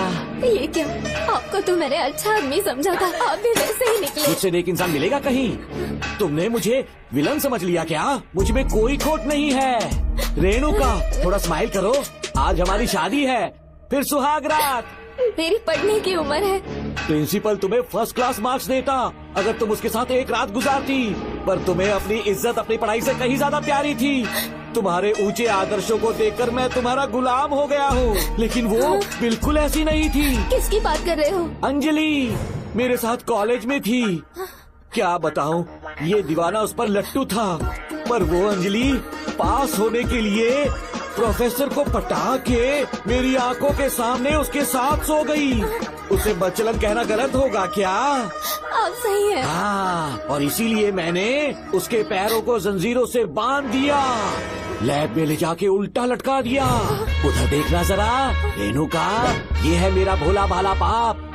ये क्या? आपको तो मैंने अच्छा आदमी समझा था, आप भी वैसे ही निकले। मुझसे नेक इंसान मिलेगा कहीं? तुमने मुझे विलन समझ लिया क्या? मुझ में कोई खोट नहीं है। रेणुका, थोड़ा स्माइल करो। आज हमारी शादी है, फिर सुहाग रात। मेरी पढ़ने की उम्र है। प्रिंसिपल तुम्हें फर्स्ट क्लास मार्क्स देता अगर तुम उसके साथ एक रात गुजारती। पर तुम्हें अपनी इज्जत अपनी पढ़ाई से कहीं ज्यादा प्यारी थी। तुम्हारे ऊंचे आदर्शों को देखकर मैं तुम्हारा गुलाम हो गया हूँ, लेकिन वो बिल्कुल ऐसी नहीं थी। किसकी बात कर रहे हो? अंजलि मेरे साथ कॉलेज में थी। क्या बताऊं, ये दीवाना उस पर लट्टू था, पर वो अंजलि पास होने के लिए प्रोफेसर को पटा के मेरी आंखों के सामने उसके साथ सो गई। उसे बदचलन कहना गलत होगा क्या? आप सही है। हाँ, और इसीलिए मैंने उसके पैरों को जंजीरों से बांध दिया, लैब में ले जाके उल्टा लटका दिया। उधर देखना जरा रेणुका, ये है मेरा भोला भाला बाप।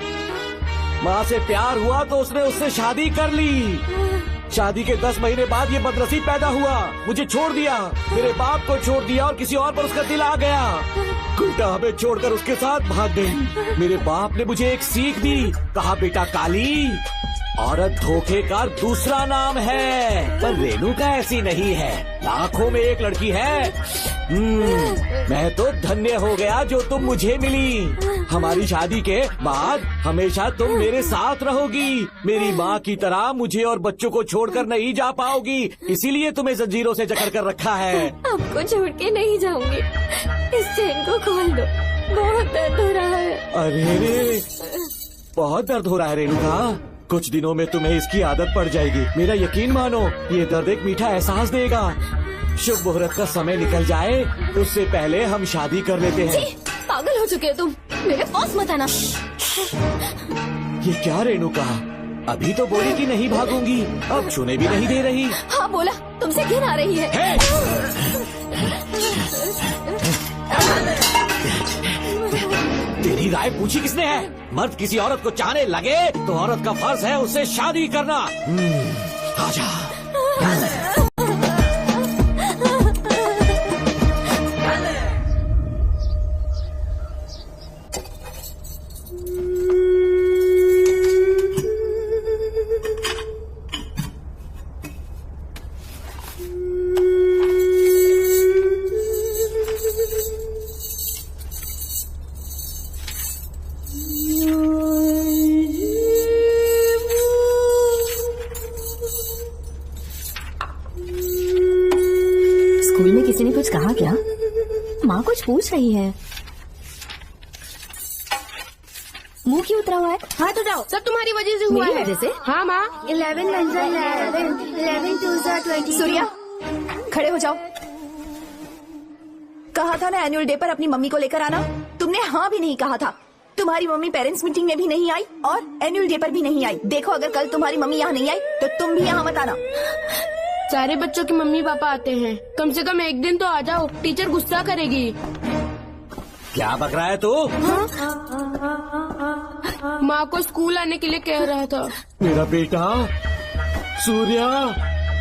माँ से प्यार हुआ तो उसने उससे शादी कर ली। शादी के 10 महीने बाद ये बदनसीब पैदा हुआ, मुझे छोड़ दिया, मेरे बाप को छोड़ दिया और किसी और पर उसका दिल आ गया। उल्टा हमें छोड़कर उसके साथ भाग गई। मेरे बाप ने मुझे एक सीख दी, कहा बेटा काली, औरत धोखे का दूसरा नाम है, पर रेणुका ऐसी नहीं है, लाखों में एक लड़की है। मैं तो धन्य हो गया जो तुम मुझे मिली। हमारी शादी के बाद हमेशा तुम मेरे साथ रहोगी, मेरी माँ की तरह मुझे और बच्चों को छोड़कर नहीं जा पाओगी, इसीलिए तुम्हें जंजीरों से जकड़ कर रखा है। आपको छोड़ के नहीं जाऊंगी, इस चेन को खोल दो, बहुत दर्द हो रहा है। अरे बहुत दर्द हो रहा है रेणुका, कुछ दिनों में तुम्हें इसकी आदत पड़ जाएगी। मेरा यकीन मानो, ये दर्द एक मीठा एहसास देगा। शुभ मुहूर्त का समय निकल जाए उससे पहले हम शादी कर लेते हैं। पागल हो चुके हो तुम, मेरे पास मत आना। ये क्या रेणुका, अभी तो बोली कि नहीं भागूंगी, अब छूने भी नहीं दे रही। हाँ बोला, तुमसे घिन आ रही है। तेरी राय पूछी किसने है? मर्द किसी औरत को चाहने लगे तो औरत का फर्ज है उससे शादी करना। आजा। स्कूल में किसी ने कुछ कहा क्या? माँ कुछ पूछ रही है। मुंह क्यों उतरा हुआ है? हाथ उठाओ, सब तुम्हारी वजह से हुआ मेरी है। वजह से? हाँ माँ। 11 2 20। सूर्या खड़े हो जाओ। कहा था ना एनुअल डे पर अपनी मम्मी को लेकर आना, तुमने हाँ भी नहीं कहा था। तुम्हारी मम्मी पेरेंट्स मीटिंग में भी नहीं आई और एनुअल डे पर भी नहीं आई। देखो अगर कल तुम्हारी मम्मी यहाँ नहीं आई तो तुम भी यहाँ मत आना। सारे बच्चों के मम्मी पापा आते हैं, कम से कम एक दिन तो आ जाओ, टीचर गुस्सा करेगी। क्या बक रहा है तू? माँ को स्कूल आने के लिए कह रहा था। मेरा बेटा सूर्या,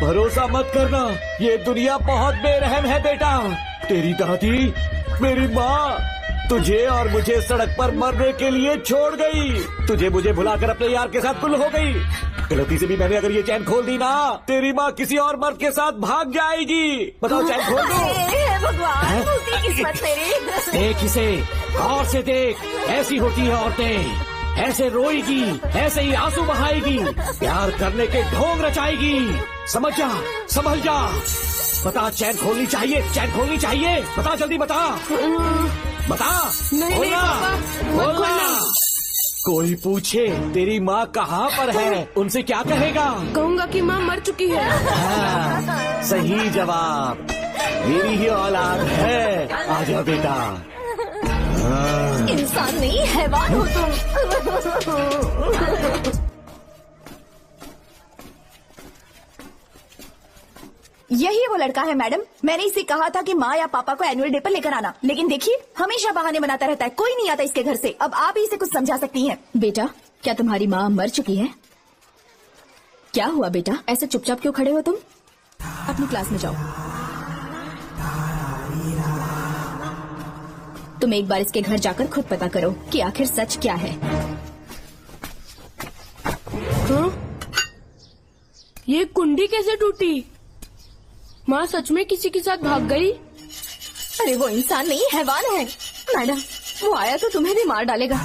भरोसा मत करना, ये दुनिया बहुत बेरहम है बेटा। तेरी दादी, मेरी माँ तुझे और मुझे सड़क पर मरने के लिए छोड़ गई। तुझे मुझे भुलाकर अपने यार के साथ गुल हो गई। गलती से भी मैंने अगर ये चैन खोल दी ना, तेरी माँ किसी और मर्द के साथ भाग जाएगी। बताओ चैन खोल दो। भगवान, किस्मत तेरी। देख इसे, गौर से देख, ऐसी होती है औरतें, ऐसे रोएगी, ऐसे ही आंसू बहाएगी, प्यार करने के ढोंग रचाएगी। समझ जा, संभल जा। बता, चैन खोलनी चाहिए, चैन खोलनी चाहिए, बता जल्दी बता, बता। नहीं बोलना, बोलना। कोई पूछे तेरी माँ कहाँ पर है, उनसे क्या कहेगा? कहूँगा कि माँ मर चुकी है। हाँ, सही जवाब, मेरी ही औलाद है। आजा बेटा। इंसान नहीं हैवान हो तुम। यही वो लड़का है मैडम, मैंने इसे कहा था कि माँ या पापा को एनुअल डे पर लेकर आना, लेकिन देखिए हमेशा बहाने बनाता रहता है, कोई नहीं आता इसके घर से। अब आप ही इसे कुछ समझा सकती हैं। बेटा, क्या तुम्हारी माँ मर चुकी है? क्या हुआ बेटा, ऐसे चुपचाप क्यों खड़े हो तुम? अपनी क्लास में जाओ। तुम एक बार इसके घर जाकर खुद पता करो कि आखिर सच क्या है। ये कुंडी कैसे टूटी? माँ सच में किसी के साथ भाग गई? अरे वो इंसान नहीं हैवान है मैडम, वो आया तो तुम्हें भी मार डालेगा।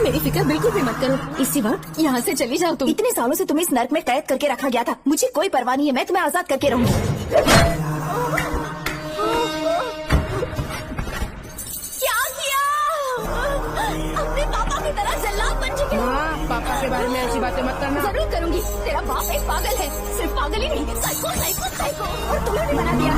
मेरी फिक्र बिल्कुल भी मत करो। इसी वक्त यहाँ से चली जाओ तुम। इतने सालों से तुम्हें इस नर्क में कैद करके रखा गया था, मुझे कोई परवाह नहीं है, मैं तुम्हें आजाद करके रहूंगी। क्या किया? अपने पापा की तरह जल्लाद बन चुके हो। पापा के बारे में ऐसी बातें मत करना। जरूर करूंगी। तेरा बाप एक पागल है, सिर्फ पागल ही नहीं, साइको साइको साइको। और तुम्हें भी बना दिया।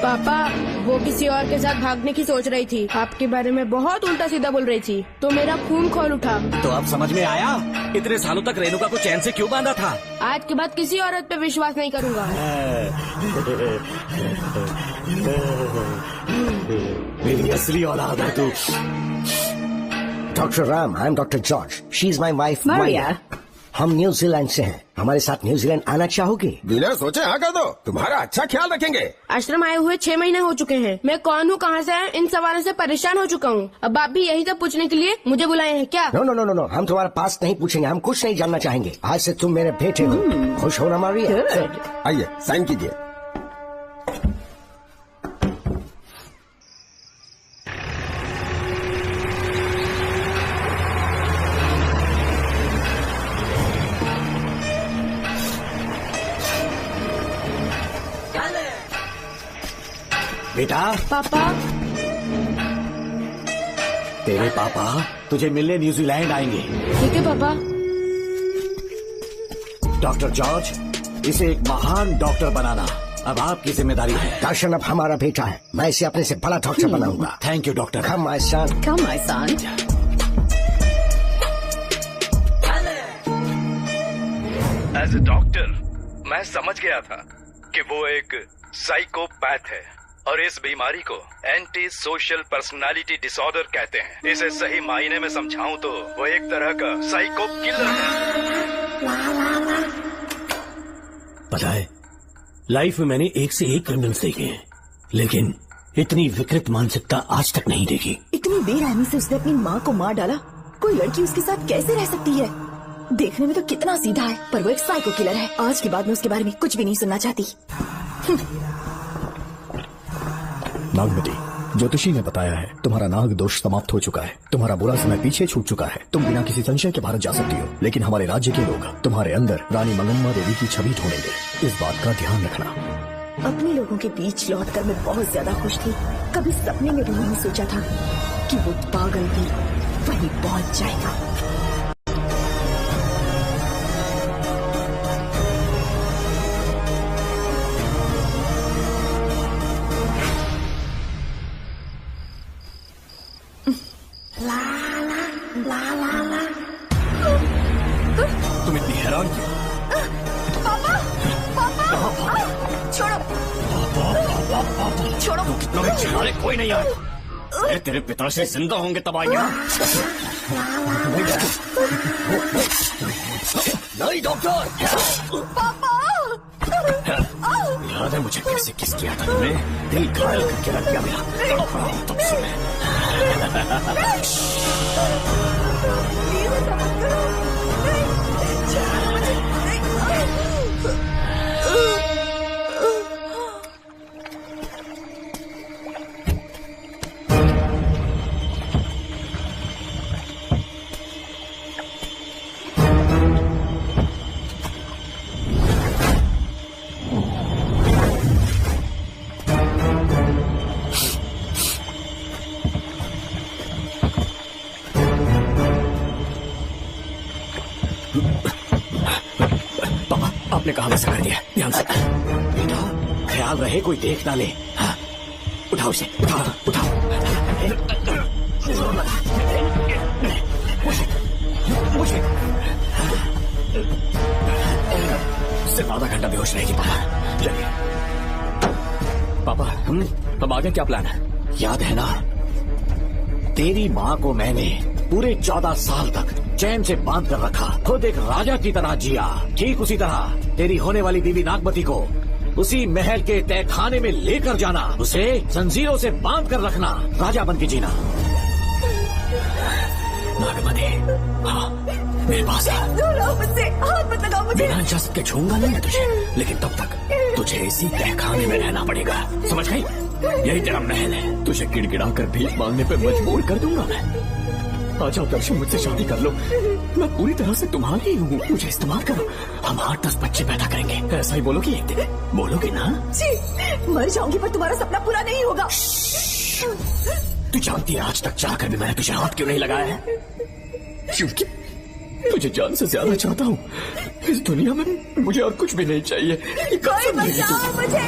पापा, वो किसी और के साथ भागने की सोच रही थी, आपके बारे में बहुत उल्टा सीधा बोल रही थी, तो मेरा खून खोल उठा। तो अब समझ में आया इतने सालों तक रेणुका को चैन से क्यों बांधा था। आज के बाद किसी औरत पे विश्वास नहीं करूंगा। मेरी असली औलाद है तू। Doctor Ram, I am doctor George, she is my wife Maria. हम न्यूजीलैंड से हैं, हमारे साथ न्यूजीलैंड आना चाहोगे? बिना सोचे हाँ कर दो, तुम्हारा अच्छा ख्याल रखेंगे। आश्रम आए हुए 6 महीने हो चुके हैं। मैं कौन हूँ, कहाँ से है, इन सवालों से परेशान हो चुका हूँ। अब आप भी यही सब पूछने के लिए मुझे बुलाए हैं क्या? No no no no no, हम तुम्हारा पास नहीं पूछेंगे, हम कुछ नहीं जानना चाहेंगे। आज से तुम मेरे बेटे हो। खुश हो ना मारिया? आइए साइन कीजिए। बेटा। पापा। तेरे पापा तुझे मिलने न्यूजीलैंड आएंगे। ठीक है पापा। डॉक्टर जॉर्ज, इसे एक महान डॉक्टर बनाना अब आपकी जिम्मेदारी है। दर्शन अब हमारा बेटा है, मैं इसे अपने से बड़ा डॉक्टर बनाऊंगा। Thank you doctor. Come my son, come my son. As a doctor मैं समझ गया था कि वो एक साइकोपैथ है और इस बीमारी को एंटी सोशल पर्सनालिटी डिसऑर्डर कहते हैं। इसे सही मायने में समझाऊं तो वो एक तरह का साइको किलर है। पता है, लाइफ में मैंने एक से एक क्रिमिनल्स देखे हैं, लेकिन इतनी विकृत मानसिकता आज तक नहीं देखी। इतनी बेरहमी से उसने अपनी माँ को मार डाला। कोई लड़की उसके साथ कैसे रह सकती है? देखने में तो कितना सीधा है, पर वो एक साइको किलर है। आज के बाद मैं उसके बारे में कुछ भी नहीं सुनना चाहती। नागमती, ज्योतिषी ने बताया है तुम्हारा नाग दोष समाप्त हो चुका है, तुम्हारा बुरा समय पीछे छूट चुका है, तुम बिना किसी संशय के भारत जा सकती हो। लेकिन हमारे राज्य के लोग तुम्हारे अंदर रानी मंगम्मा देवी की छवि ढूंढेंगे, इस बात का ध्यान रखना। अपने लोगों के बीच लौटकर मैं बहुत ज्यादा खुश थी। कभी सपने में भी नहीं सोचा था कि वो पागल भी वहीं पहुंच जाएगा। तुम इतनी हैरान क्यों? पापा, पापा, छोड़ो, छोड़ो। कितना भी चिल्लाए कोई नहीं आए। अरे तेरे पिता से जिंदा होंगे तब आएंगे। नहीं डॉक्टर। पापा, याद है मुझे कैसे किस किया था तुमने? दिल घायल करके रख दिया मेरा। तब से मैं आपने कहा वैसा कर दिया, ध्यान से। बेटा ख्याल रहे कोई देख ना ले। हाँ, उठाओ इसे, उठाओ उठाओ। सिर्फ आधा घंटा बेहोश रहेगी पापा। चलिए पापा, अब आगे क्या प्लान है? याद है ना, तेरी माँ को मैंने पूरे 14 साल तक चैन से बांध कर रखा, खुद एक राजा की तरह जिया। ठीक उसी तरह तेरी होने वाली बीवी नागमती को उसी महल के तहखाने में लेकर जाना, उसे जंजीरों से बांध कर रखना, राजा बन के जीना। नागमती, हाँ मेरे पास आ। दूर रहो मुझसे, हाथ मत लगाओ मुझे। बिना इजाजत के छूंगा नहीं मैं तुझे, लेकिन तब तक तू तुझे इसी तहखाने में रहना पड़ेगा, समझ गई? यही तेरा महल है। तुझे गिड़गिड़ा कर भीख मांगने पे मजबूर कर दूंगा मैं। आ जाओ दर्शन, मुझसे शादी कर लो। मैं पूरी तरह से तुम्हारी हूँ, मुझे इस्तेमाल करो। हम 8-10 बच्चे पैदा करेंगे। ऐसा ही बोलोगी एक दिन? बोलोगी ना? जी, मर जाऊंगी पर तुम्हारा सपना पूरा नहीं होगा। तू जानती है आज तक चाहकर भी मैंने तुझे हाथ क्यों नहीं लगाया है? क्योंकि तुझे जान से ज्यादा चाहता हूँ। इस दुनिया में मुझे और कुछ भी नहीं चाहिए। कोई बचाओ मुझे।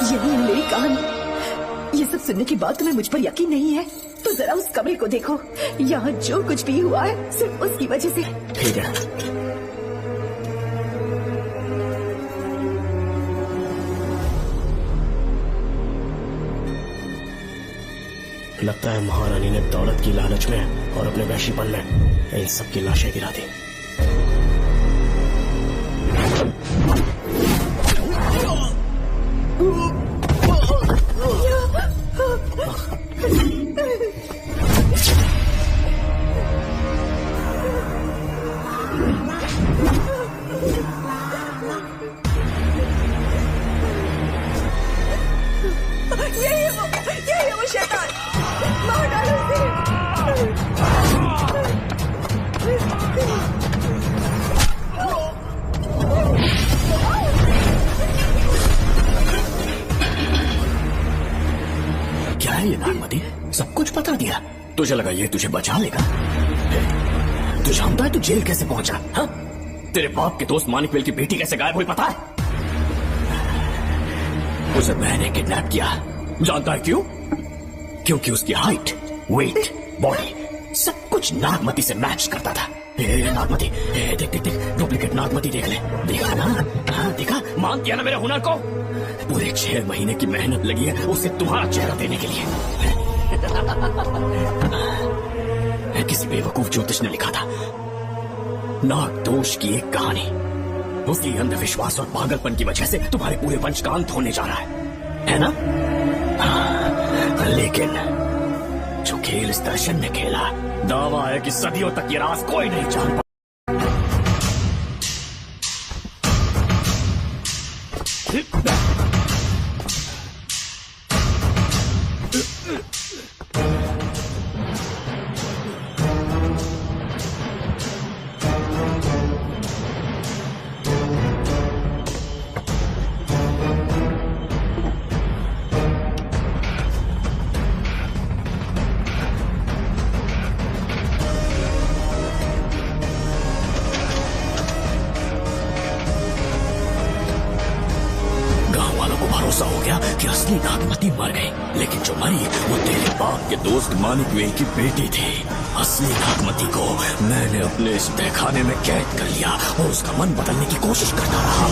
यही मेरी कहानी। ये सब सुनने के बाद तुम्हें मुझ पर यकीन नहीं है तो जरा उस कमरे को देखो। यहाँ जो कुछ भी हुआ है सिर्फ उसकी वजह से। ठीक है, लगता है महारानी ने दौलत की लालच में और अपने वैशीपन में इन सब की लाशें गिरा दी। यही वो शैतान, मार डालो उसे। क्या है ये नागमती? सब कुछ बता दिया। तुझे लगा ये तुझे बचा लेगा? तू जानता है तू जेल कैसे पहुंचा? हाँ? तेरे बाप के दोस्त मानिकवेल की बेटी कैसे गायब हुई पता है? उसे मैंने किडनैप किया। जानता है क्यों? क्योंकि उसकी हाइट, वेट, बॉडी सब कुछ नागमती से मैच करता था। नागमती, देख देख देख, डुप्लीकेट नागमती देख ले। देखा ना? हाँ देखा? मान दिया ना मेरे हुनर को? पूरे 6 महीने की मेहनत लगी है उसे तुम्हारा चेहरा देने के लिए। किसी बेवकूफ ज्योतिष ने लिखा था नाग दोष की एक कहानी। उसी अंधविश्वास और पागलपन की वजह से तुम्हारे पूरे वंश का अंत होने जा रहा है ना? लेकिन जो खेल इस दर्शन ने खेला, दावा है कि सदियों तक ये राज कोई नहीं जान पाया। भरोसा हो गया कि असली नागमती मर गई, लेकिन जो मरी वो तेरे बाप के दोस्त मानिकवेल की बेटी थी। असली नागमती को मैंने अपने इस तहखाने में कैद कर लिया और उसका मन बदलने की कोशिश करता रहा।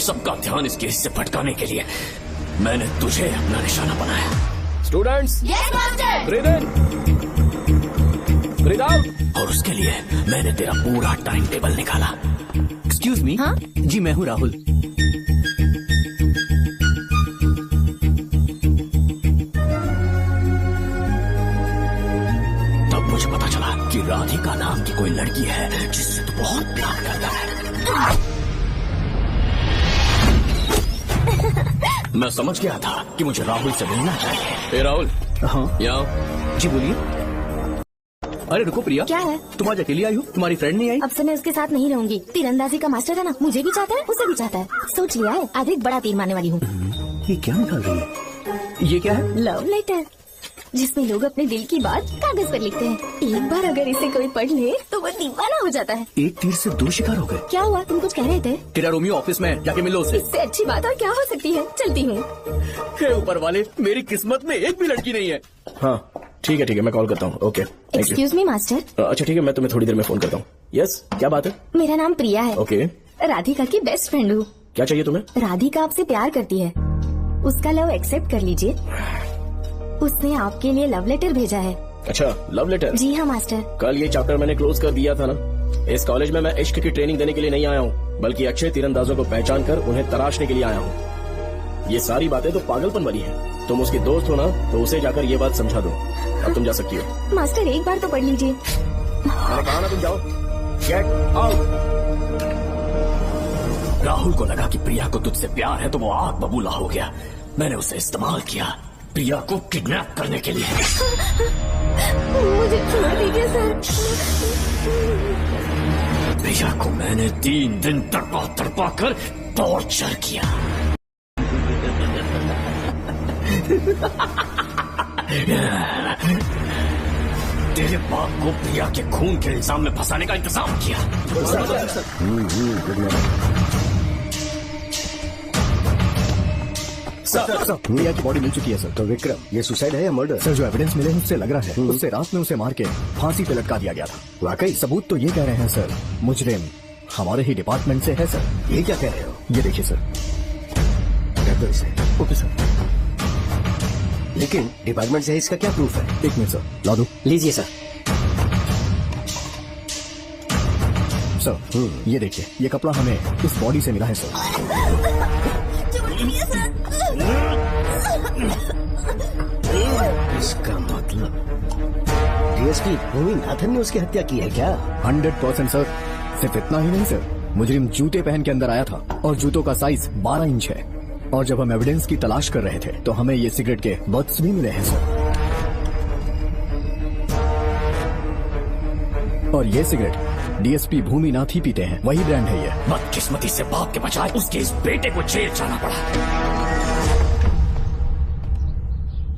सबका ध्यान इस केस से भटकाने के लिए मैंने तुझे अपना निशाना बनाया। Students, yes master. ब्रीथ इन, ब्रीथ आउट। और उसके लिए मैंने तेरा पूरा टाइम टेबल निकाला। Excuse me. हाँ? जी मैं हूँ राहुल। तब मुझे पता चला कि राधिका नाम की कोई लड़की है जिससे तू बहुत प्यार करता है। मैं समझ गया था कि मुझे राहुल से मिलना चाहिए। राहुल, हाँ यहाँ। जी बोलिए। अरे रुको प्रिया, क्या है? तुम आज अकेली आई हो? तुम्हारी फ्रेंड नहीं आई? अब से मैं उसके साथ नहीं रहूंगी। तीरंदाजी का मास्टर है ना, मुझे भी चाहता है, उसे भी चाहता है। सोच लिया है, आज एक बड़ा तीर मारने वाली हूँ। ये क्या निकाल रही है? ये क्या है? लव लेटर, जिसमें लोग अपने दिल की बात कागज पर लिखते हैं। एक बार अगर इसे कोई पढ़ ले तो वो दीवाना हो जाता है। एक तीर से 2 शिकार हो गए। क्या हुआ? तुम कुछ कह रहे थे? तेरा रोमियो ऑफिस में, जाके मिलो उससे। इससे अच्छी बात और क्या हो सकती है? चलती हूँ। हे ऊपर वाले, मेरी किस्मत में एक भी लड़की नहीं है। हाँ ठीक है, मैं कॉल करता हूँ। Okay, excuse me master. अच्छा ठीक है, मैं तुम्हें थोड़ी देर में फोन करता हूँ। यस, क्या बात है? मेरा नाम प्रिया है। ओके। राधिका की बेस्ट फ्रेंड हूँ। क्या चाहिए तुम्हें? राधिका आपसे प्यार करती है, उसका लव एक्सेप्ट कर लीजिए। उसने आपके लिए लव लेटर भेजा है। अच्छा, लव लेटर? जी हाँ मास्टर। कल ये चैप्टर मैंने क्लोज कर दिया था ना। इस कॉलेज में मैं इश्क की ट्रेनिंग देने के लिए नहीं आया हूँ, बल्कि अच्छे तीरंदाजों को पहचान कर उन्हें तराशने के लिए आया हूँ। ये सारी बातें तो पागलपन वाली है। तुम उसकी दोस्त हो ना, तो उसे जाकर ये बात समझा दो। अब तुम जा सकती हो। मास्टर एक बार तो पढ़ लीजिए। मैंने कहा ना तुम जाओ। Get out. राहुल को लगा कि प्रिया को तुझसे प्यार है तो वो आग बबूला हो गया। मैंने उसे इस्तेमाल किया प्रिया को किडनैप करने के लिए। मुझे छोड़ दीजिए सर। प्रिया को मैंने 3 दिन तड़पा कर टॉर्चर किया। तेरे बाप को प्रिया के खून के इल्जाम में फंसाने का इंतजाम किया। सर, प्रिया की बॉडी मिल चुकी है सर। तो विक्रम, ये सुसाइड है या मर्डर? सर, जो एविडेंस मिले हैं उससे लग रहा है उससे रात में उसे मार के फांसी पे लटका दिया गया था। वाकई? सबूत तो ये कह रहे हैं सर, मुजरिम हमारे ही डिपार्टमेंट से है सर। ये क्या कह रहे हो? ये देखिए सर। कर दो इसे। Okay sir. लेकिन डिपार्टमेंट से है, इसका क्या प्रूफ है? 1 मिनट सर, ला दो। लीजिए सर। सर, ये देखिए, ये कपड़ा हमें इस बॉडी से मिला है सर। इसका मतलब डीएसपी भूमिनाथन ने उसकी हत्या की है क्या? 100% सर। सिर्फ इतना ही नहीं सर, मुजरिम जूते पहन के अंदर आया था और जूतों का साइज 12 इंच है। और जब हम एविडेंस की तलाश कर रहे थे तो हमें ये सिगरेट के बट्स भी मिले हैं सर। और ये सिगरेट डीएसपी भूमिनाथ ही पीते हैं, वही ब्रांड है ये। बदकिस्मती से बाप के बजाय उसके इस बेटे को जेल जाना पड़ा।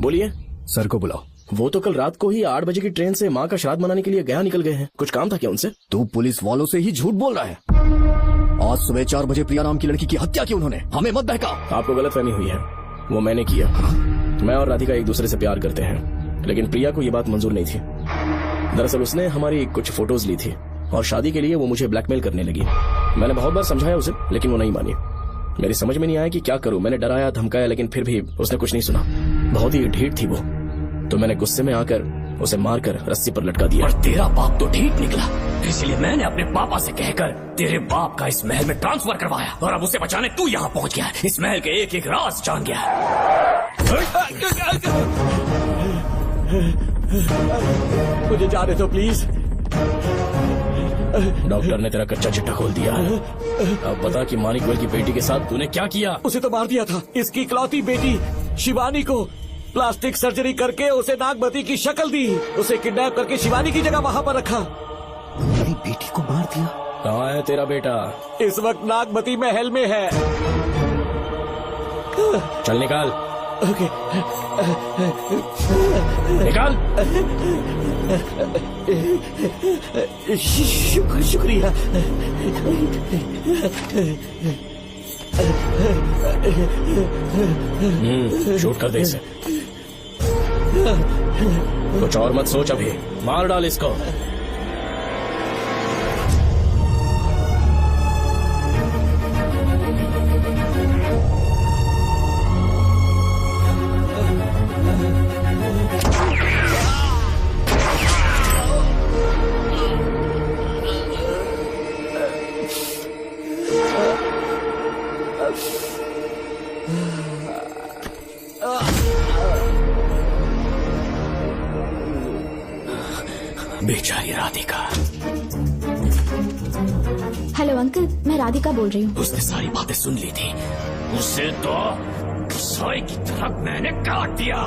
बोलिए। सर को बुलाओ। वो तो कल रात को ही 8 बजे की ट्रेन से माँ का श्राद्ध मनाने के लिए गया निकल गए हैं। कुछ काम था क्या उनसे? तू पुलिस वालों से ही झूठ बोल रहा है। आज सुबह 4 बजे प्रिया नाम की लड़की की हत्या की उन्होंने। हमें मत बहका। आपको गलतफहमी हुई है, वो मैंने किया। मैं और राधिका एक दूसरे से प्यार करते हैं, लेकिन प्रिया को ये बात मंजूर नहीं थी। दरअसल उसने हमारी कुछ फोटोज ली थी और शादी के लिए वो मुझे ब्लैकमेल करने लगी। मैंने बहुत बार समझाया उसे, लेकिन वो नहीं मानी। मेरी समझ में नहीं आया कि क्या करूं। मैंने डराया धमकाया, लेकिन फिर भी उसने कुछ नहीं सुना। बहुत ही ढीठ थी वो, तो मैंने गुस्से में आकर उसे मारकर रस्सी पर लटका दिया। और तेरा बाप तो ठीक निकला, इसलिए मैंने अपने पापा से कहकर तेरे बाप का इस महल में ट्रांसफर करवाया। और अब उसे बचाने तू यहाँ पहुँच गया, इस महल के एक एक राज जान गया। मुझे जाने दो प्लीज। डॉक्टर ने तेरा कच्चा चिट्ठा खोल दिया। अब बता कि मानिकवेल की बेटी के साथ तूने क्या किया? उसे तो मार दिया था। इसकी इकलौती बेटी शिवानी को प्लास्टिक सर्जरी करके उसे नागमती की शक्ल दी। उसे किडनैप करके शिवानी की जगह वहाँ पर रखा। मेरी बेटी को मार दिया? कहाँ है तेरा बेटा? इस वक्त नागमती महल में है। चल निकाल। ओके। निकाल। शुक्रिया। शूट कर दे इसे। कुछ और मत सोच, अभी मार डाल इसको। बेचारी राधिका। हेलो अंकल, मैं राधिका बोल रही हूँ। उसने सारी बातें सुन ली थी। उसे तो सोए की तरह मैंने काट दिया।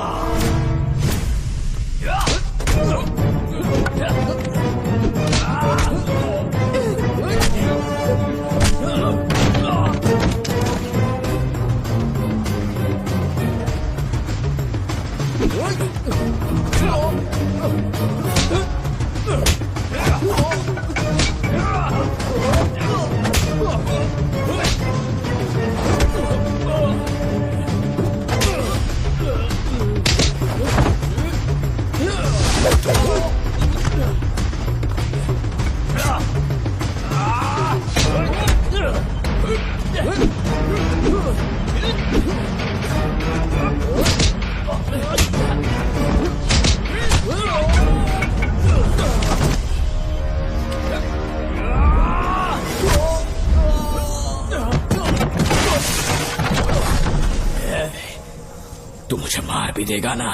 तू मुझे मार भी देगा ना,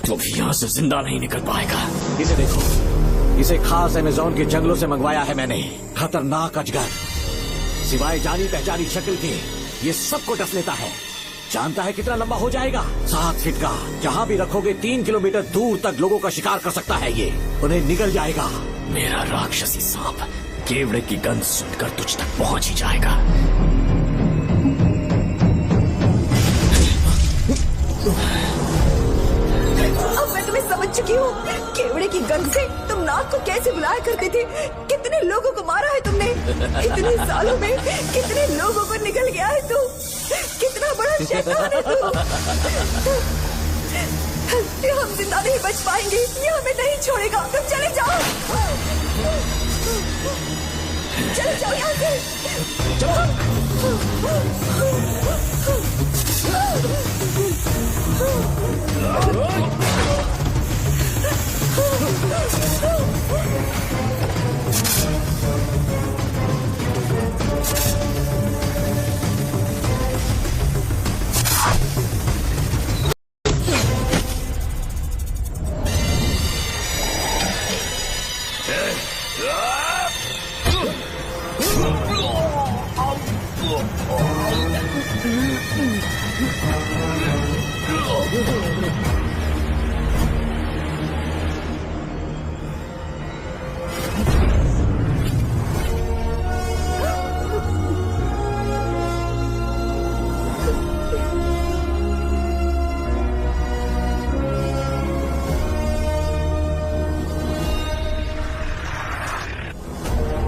तो भी यहाँ से जिंदा नहीं निकल पाएगा। इसे देखो, इसे खास अमेज़न के जंगलों से मंगवाया है मैंने। खतरनाक अजगर, सिवाय जानी पहचानी शक्ल के ये सबको डस लेता है। जानता है कितना लंबा हो जाएगा? 7 फीट का। जहाँ भी रखोगे 3 किलोमीटर दूर तक लोगों का शिकार कर सकता है ये। उन्हें निगल जाएगा। मेरा राक्षसी सांप केवड़े की गंध सुनकर तुझ तक पहुंच ही जाएगा। अब मैं तुम्हें समझ चुकी हूँ। केवड़े की गंध से तुम नाग को कैसे बुलाया करते थे। कितने लोगों को मारा है तुमने। इतने सालों में कितने लोगों को निगल गया है तू। कितना बड़ा शैतान है तू। हम जिंदा नहीं बच पाएंगे। ये हमें नहीं छोड़ेगा। तुम चले जाओ, चले जाओ यहाँ से।